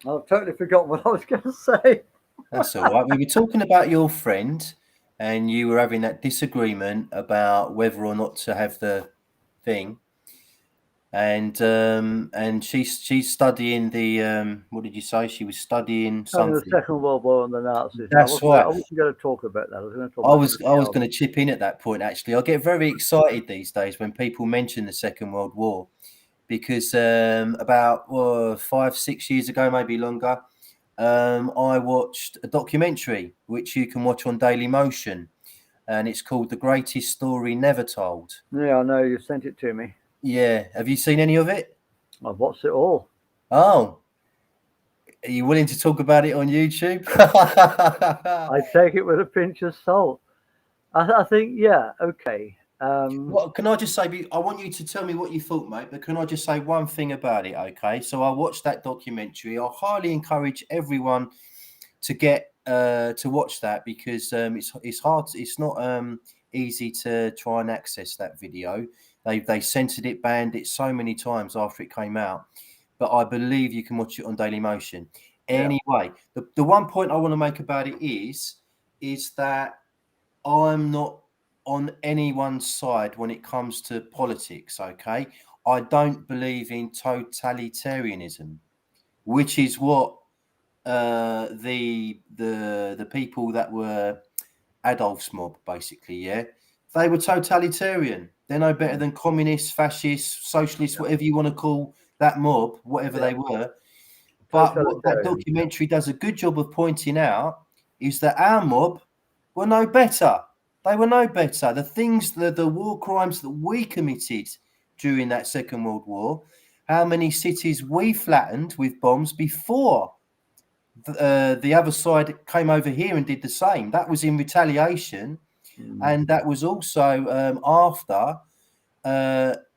I've totally forgotten what I was going to say. That's all right. We were talking about your friend, and you were having that disagreement about whether or not to have the thing. And she's studying the what did you say? She was studying something. The Second World War and the Nazis. That's right. I wasn't going to talk about that. I was going to chip in at that point. Actually, I get very excited these days when people mention the Second World War, because about 5-6 years ago, maybe longer, I watched a documentary which you can watch on Daily Motion, and it's called The Greatest Story Never Told. Yeah, I know. You sent it to me. Yeah. Have you seen any of it? I've watched it all. Oh. Are you willing to talk about it on YouTube? I take it with a pinch of salt. I think, yeah, okay. Well, can I just say, I want you to tell me what you thought, mate, but can I just say one thing about it, okay? So I watched that documentary. I highly encourage everyone to get to watch that, because it's hard. It's not easy to try and access that video. They censored it, banned it so many times after it came out. But I believe you can watch it on Daily Motion. Anyway, the one point I want to make about it is that I'm not on anyone's side when it comes to politics, okay? I don't believe in totalitarianism, which is what the people that were Adolf's mob, basically, they were totalitarian. They're no better than communists, fascists, socialists, whatever you want to call that mob, whatever they were. But what that documentary does a good job of pointing out is that our mob were no better. They were no better. The things, the war crimes that we committed during that Second World War, how many cities we flattened with bombs before the other side came over here and did the same. That was in retaliation. And that was also after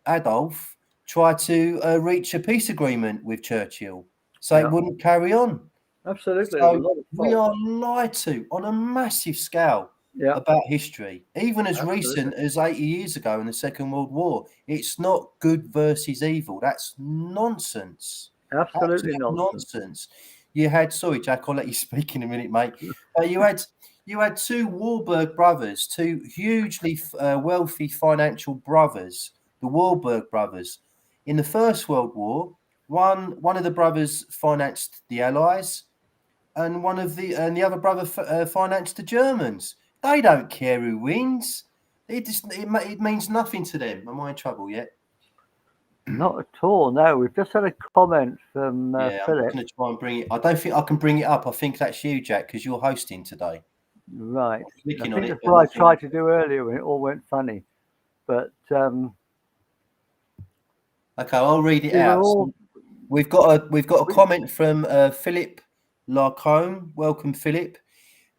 Adolf tried to reach a peace agreement with Churchill, so it wouldn't carry on. Absolutely. So we are lied to on a massive scale about history, even as recent as 80 years ago in the Second World War. It's not good versus evil. That's nonsense. Absolutely nonsense. You had, sorry, Jack, I'll let you speak in a minute, mate. But you had 2 Warburg brothers, 2 hugely wealthy financial brothers, the Warburg brothers. In the First World War, one of the brothers financed the Allies, and the other brother financed the Germans. They don't care who wins. It means nothing to them. Am I in trouble yet? Not at all. No, we've just had a comment from Philip. I'm going to try and bring it. I don't think I can bring it up. I think that's you, Jack, because you're hosting today. Right. I think that's what I tried to do earlier when it all went funny. But Okay, I'll read it We were out. all, We've got a comment from Philip Larcombe. Welcome, Philip.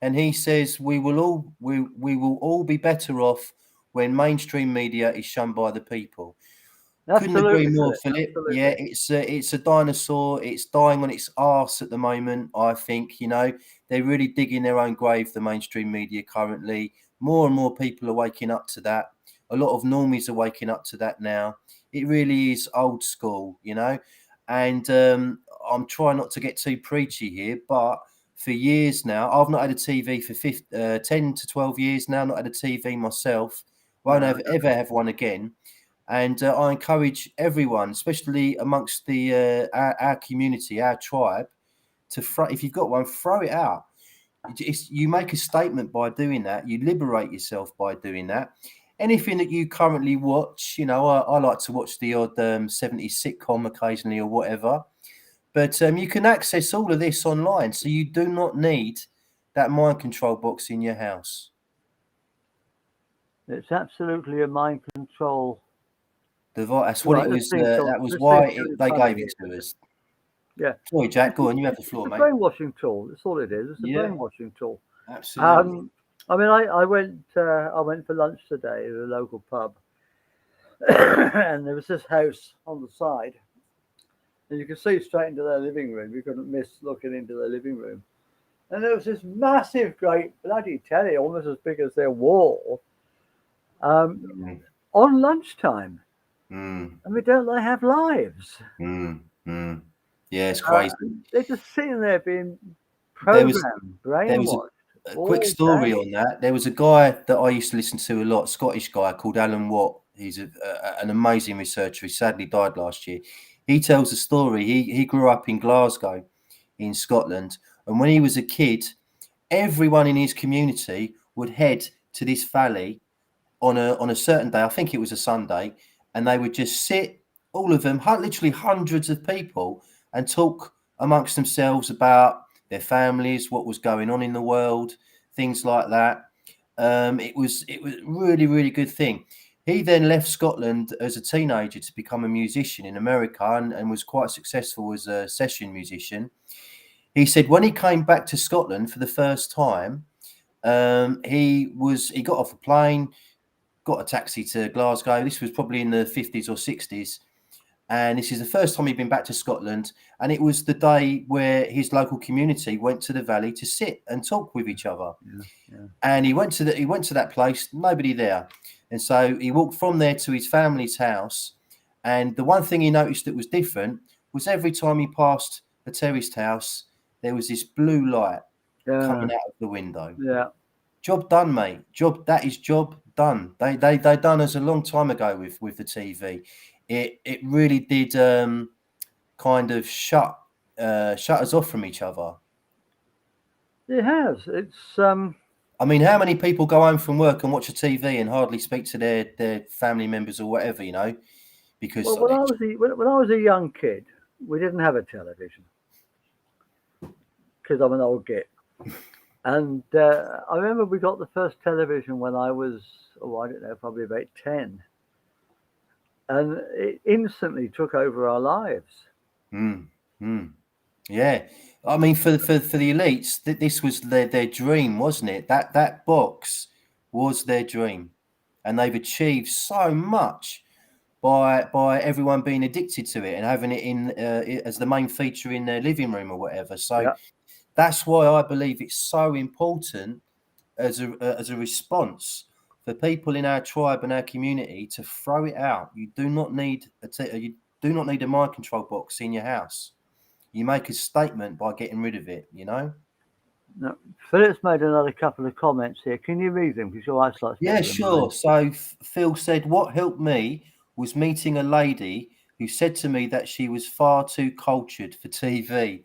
And he says we will all be better off when mainstream media is shunned by the people. Couldn't agree more, Philip. Absolutely. Yeah, it's a dinosaur. It's dying on its arse at the moment. I think, you know, they're really digging their own grave, the mainstream media currently. More and more people are waking up to that. A lot of normies are waking up to that now. It really is old school, you know. And I'm trying not to get too preachy here, but for years now, I've not had a TV for 10 to 12 years now. Not had a TV myself. Won't ever have one again. And I encourage everyone, especially amongst the our community, our tribe, to if you've got one, throw it out. You make a statement by doing that. You liberate yourself by doing that. Anything that you currently watch, you know, I like to watch the odd 70s sitcom occasionally or whatever. But you can access all of this online, so you do not need that mind control box in your house. It's absolutely a mind control. That's what it was. That was why they gave it to us. Yeah. Sorry, Jack. Go on. You have the floor, mate. It's a brainwashing tool. That's all it is. It's a brainwashing tool. Absolutely. I mean, I went for lunch today at a local pub, and there was this house on the side, and you could see straight into their living room. You couldn't miss looking into their living room, and there was this massive, great bloody telly, almost as big as their wall, on lunchtime. I mean, don't they have lives? Yeah, it's crazy. They're just sitting there being programmed, brainwashed. A quick story on that. There was a guy that I used to listen to a lot, Scottish guy called Alan Watt. He's an amazing researcher. He sadly died last year. He tells a story. He grew up in Glasgow in Scotland. And when he was a kid, everyone in his community would head to this valley on a certain day. I think it was a Sunday. And they would just sit, all of them, literally hundreds of people, and talk amongst themselves about their families, what was going on in the world, things like that. It was really, really good thing. He then left Scotland as a teenager to become a musician in America and was quite successful as a session musician. He said when he came back to Scotland for the first time, he got off a plane, got a taxi to Glasgow. This was probably in the 50s or 60s. And this is the first time he'd been back to Scotland. And it was the day where his local community went to the valley to sit and talk with each other. And he went to that place, nobody there. And so he walked from there to his family's house. And the one thing he noticed that was different was every time he passed a terraced house, there was this blue light coming out of the window. Yeah. Job done, mate. That is job done. They done us a long time ago with the TV. It really did kind of shut us off from each other. It has. It's I mean, how many people go home from work and watch a TV and hardly speak to their family members or whatever, you know? Because when I was a young kid, we didn't have a television because I'm an old git. And I remember we got the first television when I was, I don't know, probably about 10. And it instantly took over our lives. Yeah. I mean, for the elites, this was their dream, wasn't it? That box was their dream. And they've achieved so much by everyone being addicted to it and having it in as the main feature in their living room or whatever. So that's why I believe it's so important as a response for people in our tribe and our community to throw it out. You do not need a mind control box in your house. You make a statement by getting rid of it, you know? No, Philip's made another couple of comments here. Can you read them? Because your eyesight's sure. So Phil said, what helped me was meeting a lady who said to me that she was far too cultured for TV.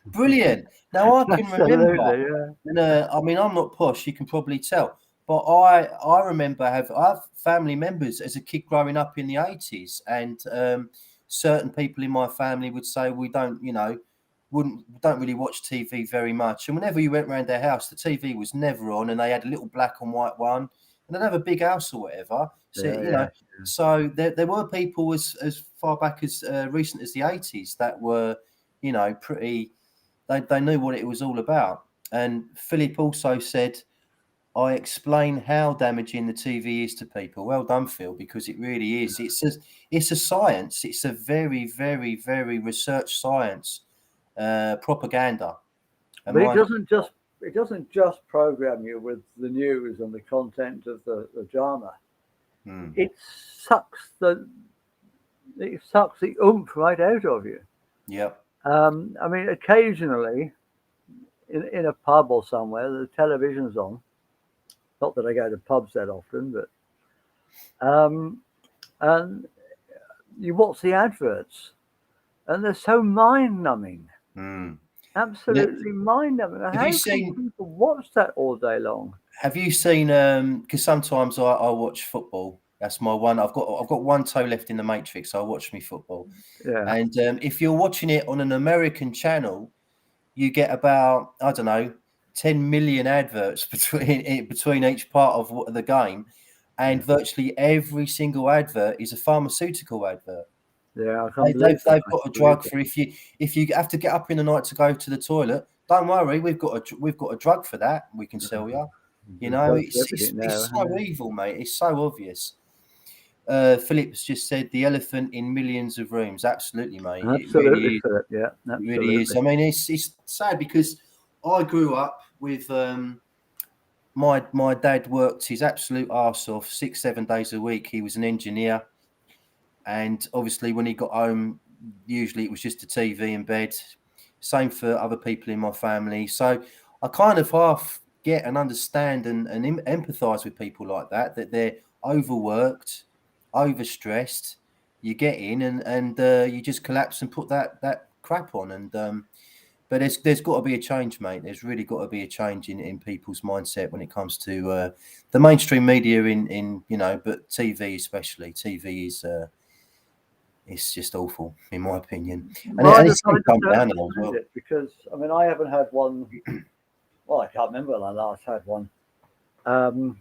Brilliant. Now I can remember. And, I mean, I'm not posh, you can probably tell. But I remember I have family members as a kid growing up in the 80s, and certain people in my family would say we don't really watch TV very much. And whenever you went around their house, the TV was never on, and they had a little black and white one. and they'd have a big house or whatever. So so there were people as far back as recent as the 80s that were, pretty. They knew what it was all about. And Philip also said, I explain how damaging the TV is to people. Well done, Phil, because it really is. It's a science. It's a very, very, very research science, propaganda. But it doesn't just program you with the news and the content of the drama. It sucks the oomph right out of you. Yep. I mean, occasionally in a pub or somewhere, the television's on. Not that I go to pubs that often, but and you watch the adverts, and they're so mind-numbing. Absolutely mind-numbing. How can people watch that all day long? Have you seen? Because sometimes I watch football. That's my one. I've got one toe left in the matrix. So I watch me football. Yeah. And if you're watching it on an American channel, you get about, I don't know, 10 million adverts between each part of the game, and virtually every single advert is a pharmaceutical advert. Yeah, they've got a drug for if you have to get up in the night to go to the toilet. Don't worry, we've got a drug for that. We can sell you. It's so evil, mate. It's so obvious. Philip's just said the elephant in millions of rooms. Absolutely, mate. Absolutely, Philip. Yeah, absolutely. It really is. I mean, it's sad because I grew up with my dad worked his absolute arse off 6-7 days a week. He was an engineer, and obviously when he got home, usually it was just a TV in bed. Same for other people in my family. So I kind of half get and understand and empathize with people like that they're overworked, overstressed. You get in and you just collapse and put that crap on. And but there's got to be a change, mate. There's really got to be a change in people's mindset when it comes to the mainstream media in but TV especially. TV is it's just awful in my opinion. And it's come down as well. Because I mean I haven't had one. Well, I can't remember when I last had one. The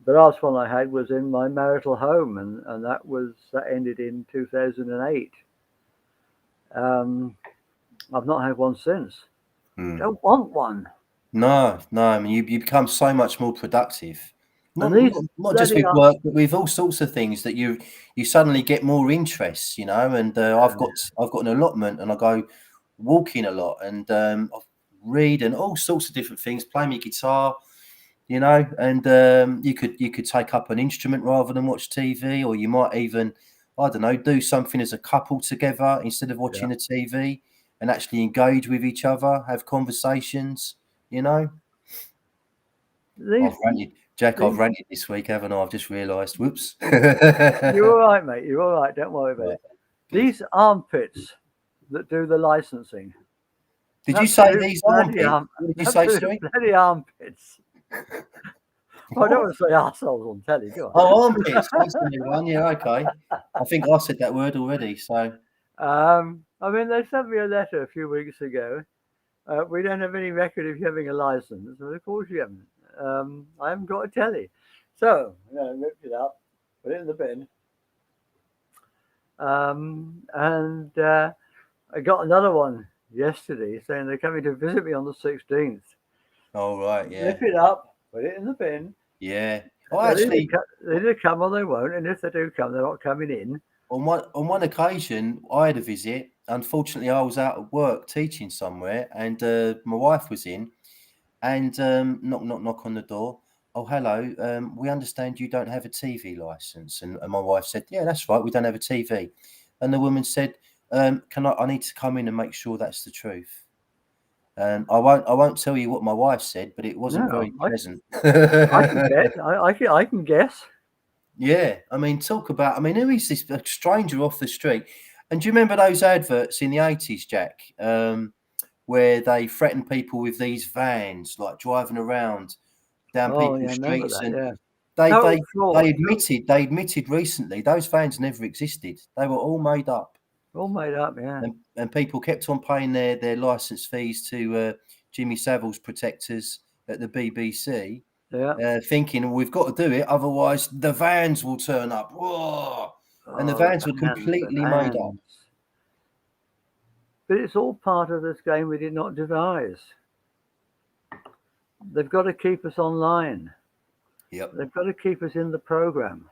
last one I had was in my marital home, and that ended in 2008. I've not had one since. Don't want one. No. I mean, you become so much more productive. Not just with work, but with all sorts of things that you suddenly get more interests, And I've got an allotment, and I go walking a lot, and I read and all sorts of different things. Play my guitar, and you could take up an instrument rather than watch TV, or you might even, I don't know, do something as a couple together instead of watching the TV, and actually engage with each other, have conversations, I've ranted this week, haven't I? I've just realised. Whoops. You're all right, mate. You're all right. Don't worry about it. These armpits that do the licensing. Did you say these armpits? What did you say, sorry? Bloody armpits. Well, I don't want to say arseholes on telly, do I? Oh, armpits. That's the new one. Yeah, okay. I think I said that word already. So, I mean, they sent me a letter a few weeks ago. We don't have any record of you having a license. Well, of course you haven't. I haven't got a telly. So, I ripped it up, put it in the bin. And I got another one yesterday saying they're coming to visit me on the 16th. Oh, right, yeah. Rip it up, put it in the bin. Yeah. Oh, actually, they either come or they won't, and if they do come, they're not coming in. On one occasion, I had a visit. Unfortunately, I was out at work teaching somewhere, and my wife was in, and knock on the door. Oh, hello. We understand you don't have a TV license, and my wife said, "Yeah, that's right. We don't have a TV." And the woman said, I need to come in and make sure that's the truth. I won't tell you what my wife said, but it wasn't very pleasant. I can guess. Yeah, I mean, who is this stranger off the street? And do you remember those adverts in the 80s, Jack, where they threatened people with these vans, like driving around down people's streets? And they admitted recently those vans never existed. They were all made up. All made up, yeah. And people kept on paying their license fees to Jimmy Savile's protectors at the BBC. thinking we've got to do it, otherwise the vans will turn up. Whoa! And the vans were completely made up. But it's all part of this game we did not devise. They've got to keep us online. Yep. They've got to keep us in the program.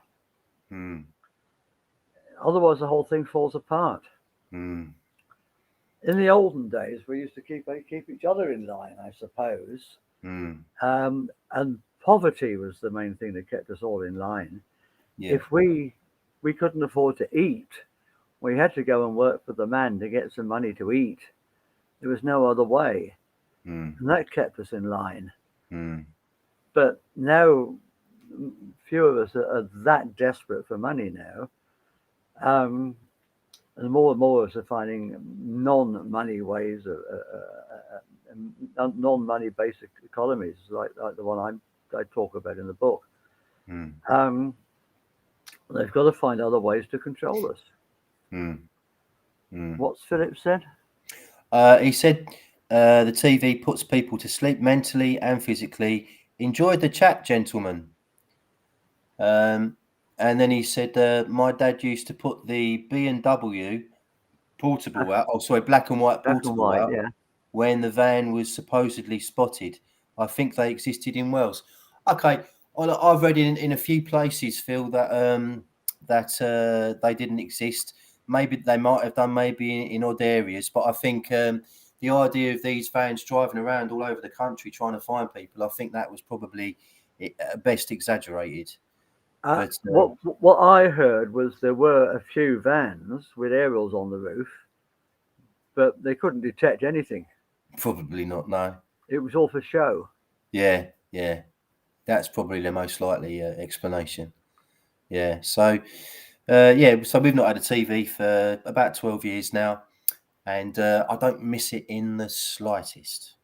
Otherwise, the whole thing falls apart. In the olden days, we used to keep each other in line, I suppose. And poverty was the main thing that kept us all in line. Yeah. If we couldn't afford to eat, we had to go and work for the man to get some money to eat. There was no other way. And that kept us in line. But now, few of us are that desperate for money now. And more of us are finding non-money ways, non-money basic economies, like the one I talk about in the book. They've got to find other ways to control us. What's Philip said? He said the TV puts people to sleep mentally and physically. Enjoyed the chat, gentlemen. And then he said, my dad used to put the B&W portable out. Oh, sorry, black and white portable out. Yeah. When the van was supposedly spotted. I think they existed in Wales. Okay, I've read in a few places, Phil, that they didn't exist. Maybe they might have done, maybe in odd areas. But I think the idea of these vans driving around all over the country trying to find people, I think that was probably at best exaggerated. But, what I heard was there were a few vans with aerials on the roof, but they couldn't detect anything. Probably not, no. It was all for show. Yeah. That's probably the most likely explanation. Yeah. So, so we've not had a TV for about 12 years now, and I don't miss it in the slightest.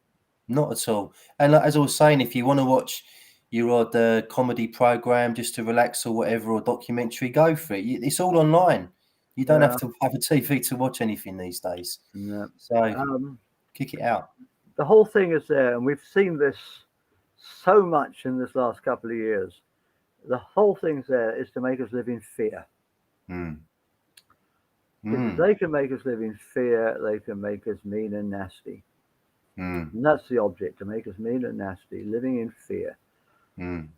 Not at all. And as I was saying, if you want to watch your odd comedy program just to relax or whatever, or documentary, go for it. It's all online. You don't have to have a TV to watch anything these days. No. So kick it out. The whole thing is there, and we've seen this so much in this last couple of years. The whole thing's there is to make us live in fear. If they can make us live in fear, they can make us mean and nasty. And that's the object, to make us mean and nasty, living in fear. And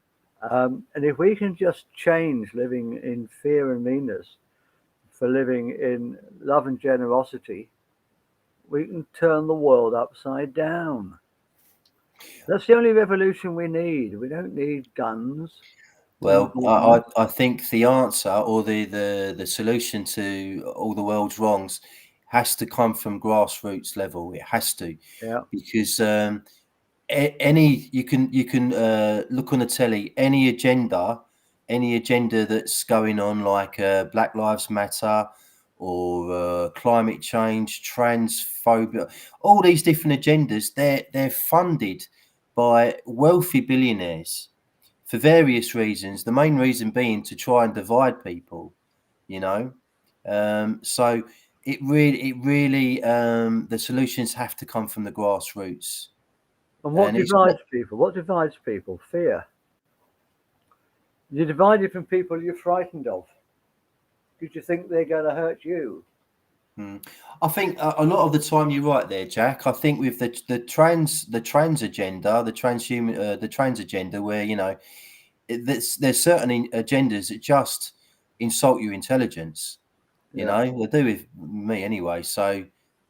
if we can just change living in fear and meanness for living in love and generosity, we can turn the world upside down. That's the only revolution we need. We don't need guns. Well, I think the answer, or the solution to all the world's wrongs, has to come from grassroots level. It has to, because you can look on the telly, any agenda that's going on, like Black Lives Matter or climate change, transphobia, all these different agendas, they're funded by wealthy billionaires for various reasons. The main reason being to try and divide people, so it really the solutions have to come from the grassroots. And what divides people? What divides people? Fear. You're divided from people you're frightened of, because you think they're going to hurt you. I think a lot of the time you're right there, Jack. I think with the trans agenda, the trans agenda, where there's certain agendas that just insult your intelligence. They do with me anyway. So,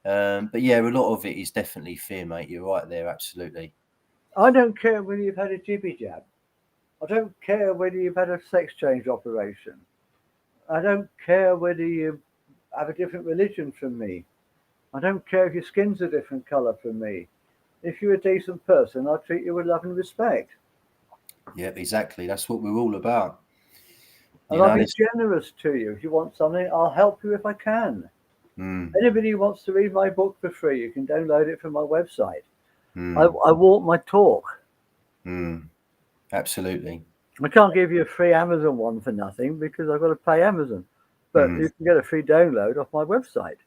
but yeah, a lot of it is definitely fear, mate. You're right there, absolutely. I don't care whether you've had a jibby jab. I don't care whether you've had a sex change operation. I don't care whether you have a different religion from me. I don't care if your skin's a different color from me. If you're a decent person, I'll treat you with love and respect. Yeah, exactly. That's what we're all about. And I'll be generous to you. If you want something, I'll help you if I can. Anybody who wants to read my book for free, you can download it from my website. I walk my talk. Absolutely. I can't give you a free Amazon one for nothing, because I've got to pay Amazon. But you can get a free download off my website.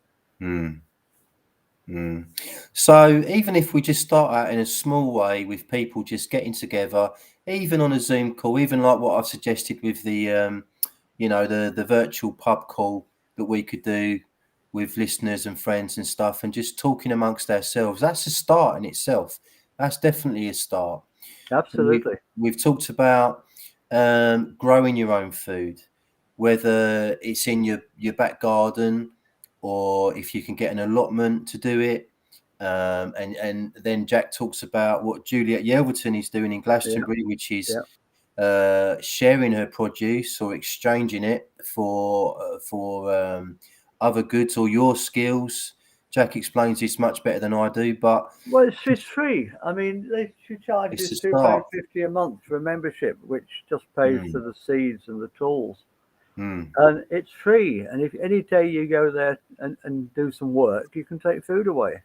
So even if we just start out in a small way with people just getting together, even on a Zoom call, even like what I've suggested with the, the virtual pub call that we could do with listeners and friends and stuff, and just talking amongst ourselves. That's a start in itself. That's definitely a start. Absolutely. We've talked about growing your own food, whether it's in your back garden or if you can get an allotment to do it. And then Jack talks about what Juliet Yelverton is doing in Glastonbury, which is sharing her produce or exchanging it for other goods or your skills. Jack explains this much better than I do, but it's free. I mean, she charges £2.50 a month for a membership, which just pays for the seeds and the tools. And it's free. And if any day you go there and do some work, you can take food away.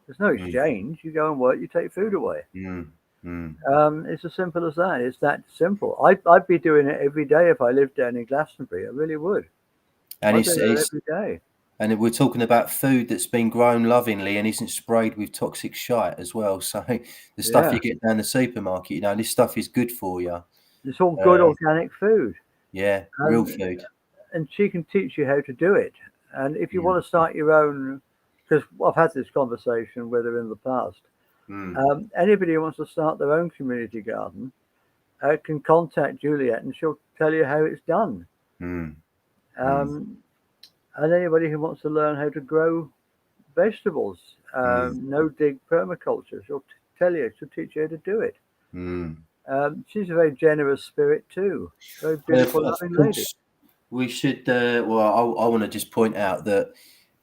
There's no exchange. You go and work, you take food away. It's as simple as that. It's that simple. I'd be doing it every day if I lived down in Glastonbury. I really would. And it's every day. And we're talking about food that's been grown lovingly and isn't sprayed with toxic shite as well. So the stuff you get down the supermarket, this stuff is good for you. It's all good organic food. Yeah, real food. And she can teach you how to do it. And if you want to start your own, because I've had this conversation with her in the past, anybody who wants to start their own community garden can contact Juliet and she'll tell you how it's done. And anybody who wants to learn how to grow vegetables, no dig permaculture, she'll tell you, she'll teach you how to do it. She's a very generous spirit too. Very beautiful, loving lady. We should, I want to just point out that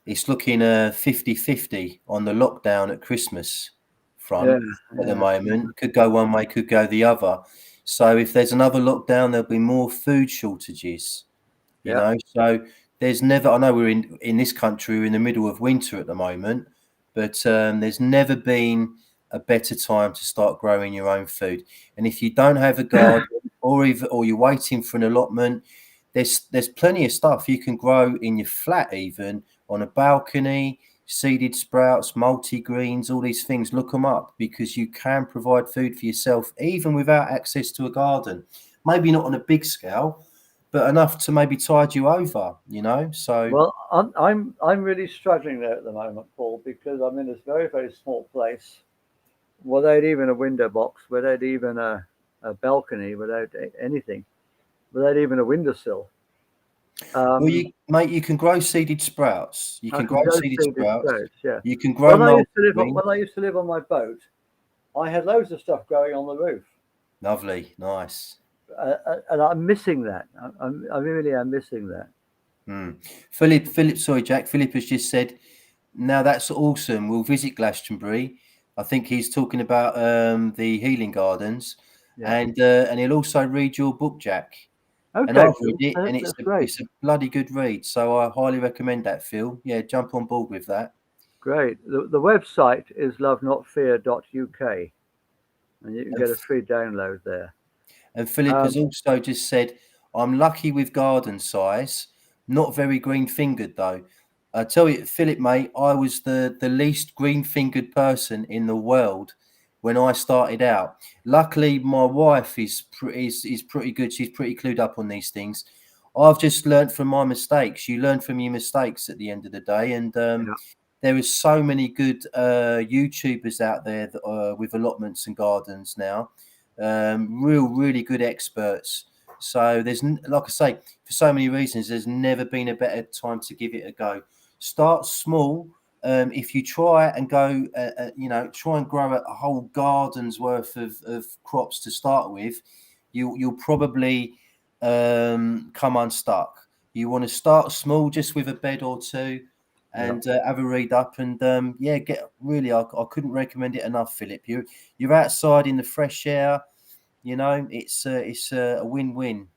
it's looking 50-50 on the lockdown at Christmas front at the moment. Could go one way, could go the other. So if there's another lockdown, there'll be more food shortages, you know. So there's never, I know we're in this country, we're in the middle of winter at the moment, but there's never been a better time to start growing your own food. And if you don't have a garden or you're waiting for an allotment, there's plenty of stuff you can grow in your flat, even on a balcony, seeded sprouts, multi-greens, all these things. Look them up, because you can provide food for yourself even without access to a garden. Maybe not on a big scale, but enough to maybe tide you over, So well, I'm really struggling there at the moment, Paul, because I'm in this very, very small place without even a window box, without even a balcony, without anything, without even a windowsill. Well, you can grow seeded sprouts. You can grow seeded sprouts. You can grow. When I used to live on my boat, I had loads of stuff growing on the roof. Lovely, nice. And I'm missing that. I really am missing that. Philip, sorry, Jack. Philip has just said, now that's awesome. We'll visit Glastonbury. I think he's talking about the healing gardens, and he'll also read your book, Jack. Okay, and I've read it, and it's a bloody good read. So I highly recommend that, Phil. Yeah, jump on board with that. Great. The website is lovenotfear.uk, and you can get a free download there. And Philip has also just said, I'm lucky with garden size, not very green-fingered though. I tell you, Philip, mate, I was the least green-fingered person in the world when I started out. Luckily, my wife is pretty good. She's pretty clued up on these things. I've just learned from my mistakes. You learn from your mistakes at the end of the day. And there is so many good YouTubers out there that, with allotments and gardens now. Really good experts. So there's, like I say, for so many reasons, there's never been a better time to give it a go. Start small. If you try and go, try and grow a whole garden's worth of crops to start with, you'll probably come unstuck. You want to start small, just with a bed or two, and have a read up, and I couldn't recommend it enough, Philip. You're outside in the fresh air. It's a win-win.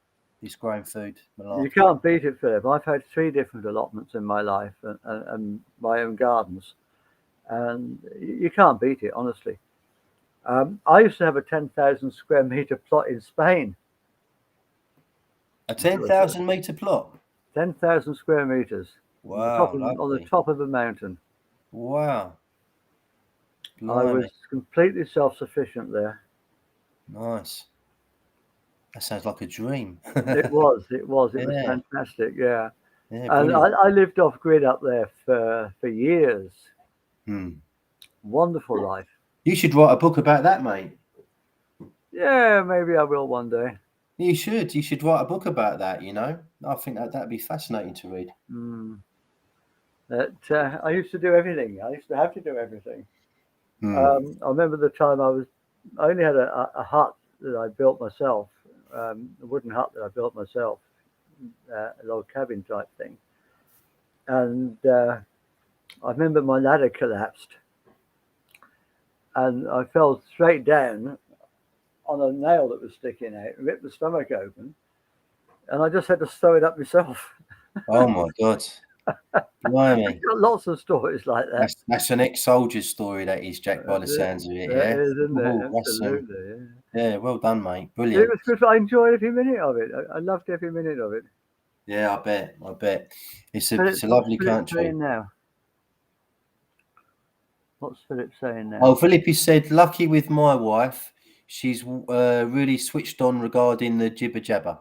This growing food. You can't beat it, Philip. I've had 3 different allotments in my life and my own gardens, and you can't beat it, honestly. I used to have a 10,000 square meter plot in Spain. A 10,000 meter plot? 10,000 square meters. Wow. On the top of a mountain. Wow. Blimey. I was completely self-sufficient there. Nice. That sounds like a dream. It was fantastic. Yeah. Yeah, And brilliant. I lived off grid up there for years. Wonderful life. You should write a book about that, mate. Yeah, maybe I will one day. You should. You should write a book about that. I think that'd be fascinating to read. I used to do everything. I used to have to do everything. I remember the time I only had a hut that I built myself, a wooden hut that I built myself, a log cabin type thing. And I remember my ladder collapsed, and I fell straight down on a nail that was sticking out, ripped the stomach open, and I just had to sew it up myself. Oh my God. Blimey. Got lots of stories like that. That's an ex-soldier's story, that is, Jack, by the sounds of it. That Yeah. is, isn't it? Ooh, Absolutely. yeah, well done, mate. It Brilliant. was good. I enjoyed every minute of it. I loved every minute of it. Yeah, I bet. It's a lovely country. Saying now? What's Philip saying now? Oh, Philip has said, lucky with my wife. She's really switched on regarding the jibber jabber.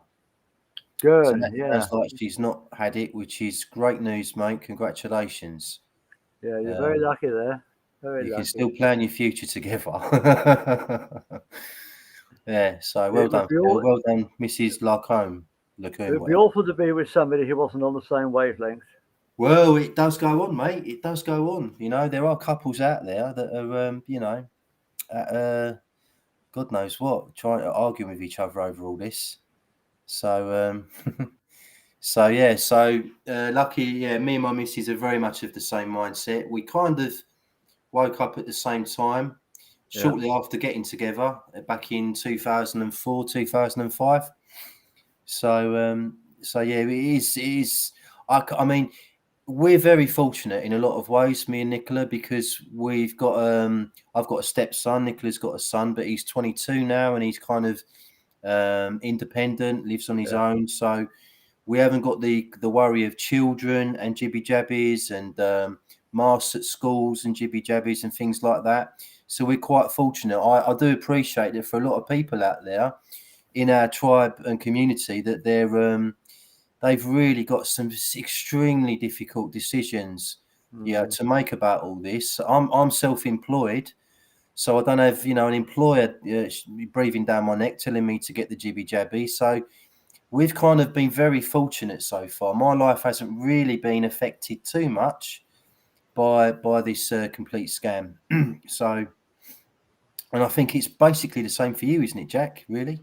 Good. So that Yeah. sounds like she's not had it, which is great news, mate. Congratulations. Yeah, you're very lucky there. Very you lucky. can still plan your future together. Yeah, so well done, Phil. Well done, Mrs. Lacombe. It would be awful to be with somebody who wasn't on the same wavelength. Well, it does go on, mate. It does go on. There are couples out there that are, God knows what, trying to argue with each other over all this. So, lucky. Yeah, me and my missus are very much of the same mindset. We kind of woke up at the same time, shortly after getting together back in 2004, 2005. So yeah, it is. I mean, we're very fortunate in a lot of ways, me and Nicola, because we've got I've got a stepson. Nicola's got a son, but he's 22 now, and he's kind of independent, lives on his own. So we haven't got the worry of children and jibby jabbies and masks at schools and jibby jabbies and things like that. So we're quite fortunate. I do appreciate that for a lot of people out there in our tribe and community that they've really got some extremely difficult decisions to make about all this. I'm self-employed, so I don't have an employer breathing down my neck telling me to get the jibby jabby. So we've kind of been very fortunate so far. My life hasn't really been affected too much by this complete scam. So, and I think it's basically the same for you, isn't it, Jack? Really?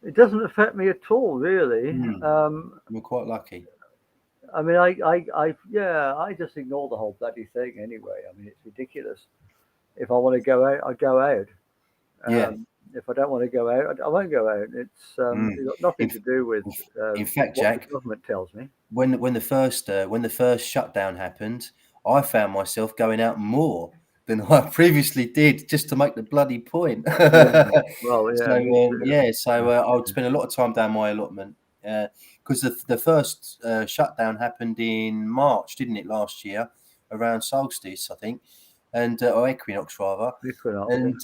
It doesn't affect me at all, really. We're quite lucky. I mean, I just ignore the whole bloody thing anyway. I mean, it's ridiculous. If I want to go out, I go out. If I don't want to go out, I won't go out. It's got nothing to do with in fact, what Jack, the government tells me. When the first shutdown happened, I found myself going out more than I previously did, just to make the bloody point. Well, yeah. So I would spend a lot of time down my allotment because the first shutdown happened in March, didn't it, last year, around solstice, I think, and or equinox rather, and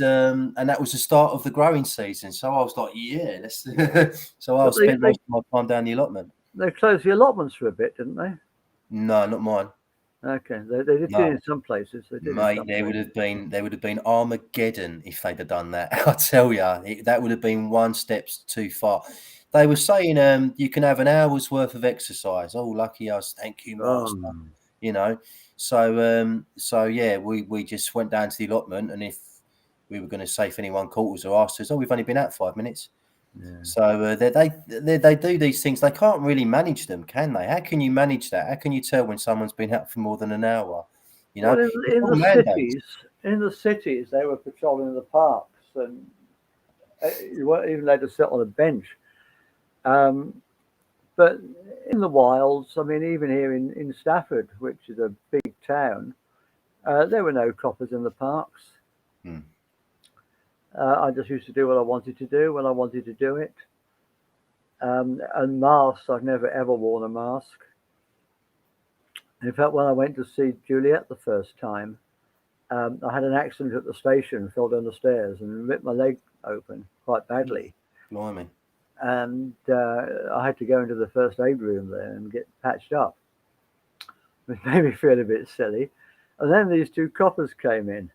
that was the start of the growing season. So I was like, yeah, let's. So I spent most of my time down the allotment. They closed the allotments for a bit, didn't they? No, not mine. Okay, they did it in some places. They did. Mate, there would have been Armageddon if they'd have done that. I tell you, that would have been one step too far. They were saying you can have an hour's worth of exercise. Oh, lucky us! Thank you, master. So yeah, we just went down to the allotment, and if we were going to say if anyone caught us or asked us, we've only been out 5 minutes. Yeah. So they do these things. They can't really manage them, can they? How can you manage that? How can you tell when someone's been out for more than an hour? Well, in the cities, they were patrolling the parks, and you weren't even allowed to sit on a bench. But in the wilds, I mean, even here in Stafford, which is a big town, there were no coppers in the parks. I just used to do what I wanted to do when I wanted to do it. And masks, I've never ever worn a mask. In fact, when I went to see Juliet the first time, I had an accident at the station, fell down the stairs and ripped my leg open quite badly. Blimey. and I had to go into the first aid room there and get patched up, which made me feel a bit silly. And then these two coppers came in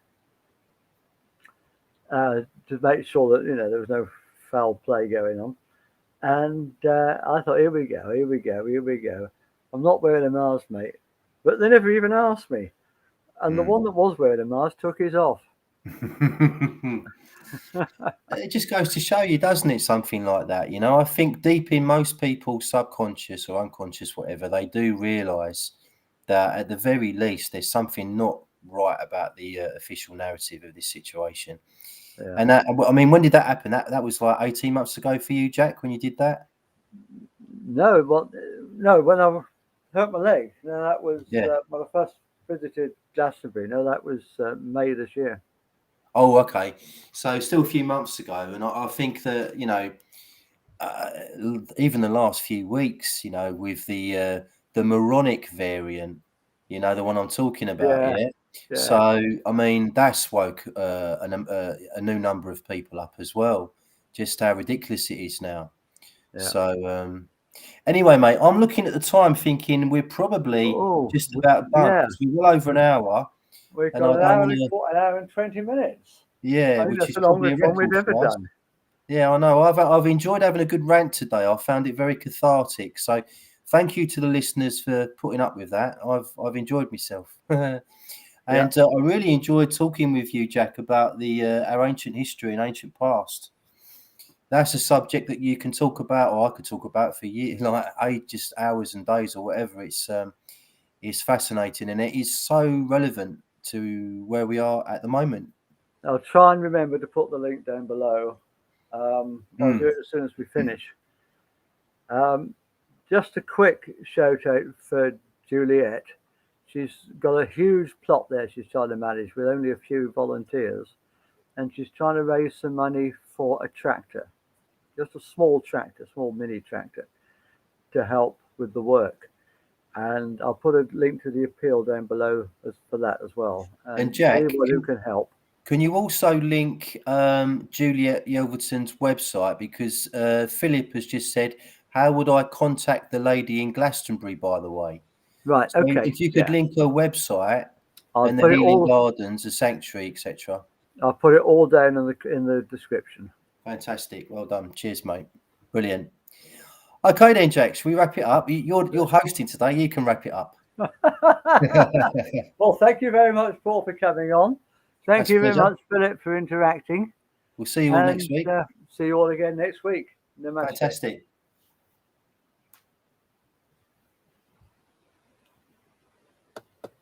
to make sure that there was no foul play going on. And I thought, here we go. I'm not wearing a mask, mate. But they never even asked me. And the one that was wearing a mask took his off. It just goes to show you, doesn't it, something like that? I think deep in most people's subconscious or unconscious, whatever, they do realise that at the very least there's something not right about the official narrative of this situation. Yeah. And that, I mean, when did that happen? That was like 18 months ago for you, Jack, when you did that? No, when I hurt my leg. No, that was when I first visited Glastonbury. No, that was May this year. Oh, okay. So still a few months ago, and I think that even the last few weeks, with the moronic variant, the one I'm talking about, yeah. So I mean, that's woke a new number of people up as well. Just how ridiculous it is now. Yeah. So anyway, mate, I'm looking at the time, thinking we're probably just about done because we're well over an hour. We've got an hour and 20 minutes. Yeah, which is the longest one we've ever done. Yeah, I know. I've enjoyed having a good rant today. I found it very cathartic. So thank you to the listeners for putting up with that. I've enjoyed myself. And I really enjoyed talking with you, Jack, about our ancient history and ancient past. That's a subject that you can talk about, or I could talk about for years, like just hours and days or whatever. It's fascinating, and it is so relevant to where we are at the moment. I'll try and remember to put the link down below. I'll do it as soon as we finish. Just a quick shout out for Juliet. She's got a huge plot there she's trying to manage with only a few volunteers, and she's trying to raise some money for a tractor, just a small mini tractor, to help with the work. And I'll put a link to the appeal down below for that as well. And Jack, anyone who can help. Can you also link Juliet Yelverton's website? Because Philip has just said, how would I contact the lady in Glastonbury, by the way? Right, so okay. If you could link her website and the healing gardens, the sanctuary, etc. I'll put it all down in the description. Fantastic. Well done. Cheers, mate. Brilliant. Okay then, Jack, shall we wrap it up? You're hosting today. You can wrap it up. Well, thank you very much, Paul, for coming on. Thank you very much, Philip, for interacting. We'll see you all next week. See you all again next week. Fantastic.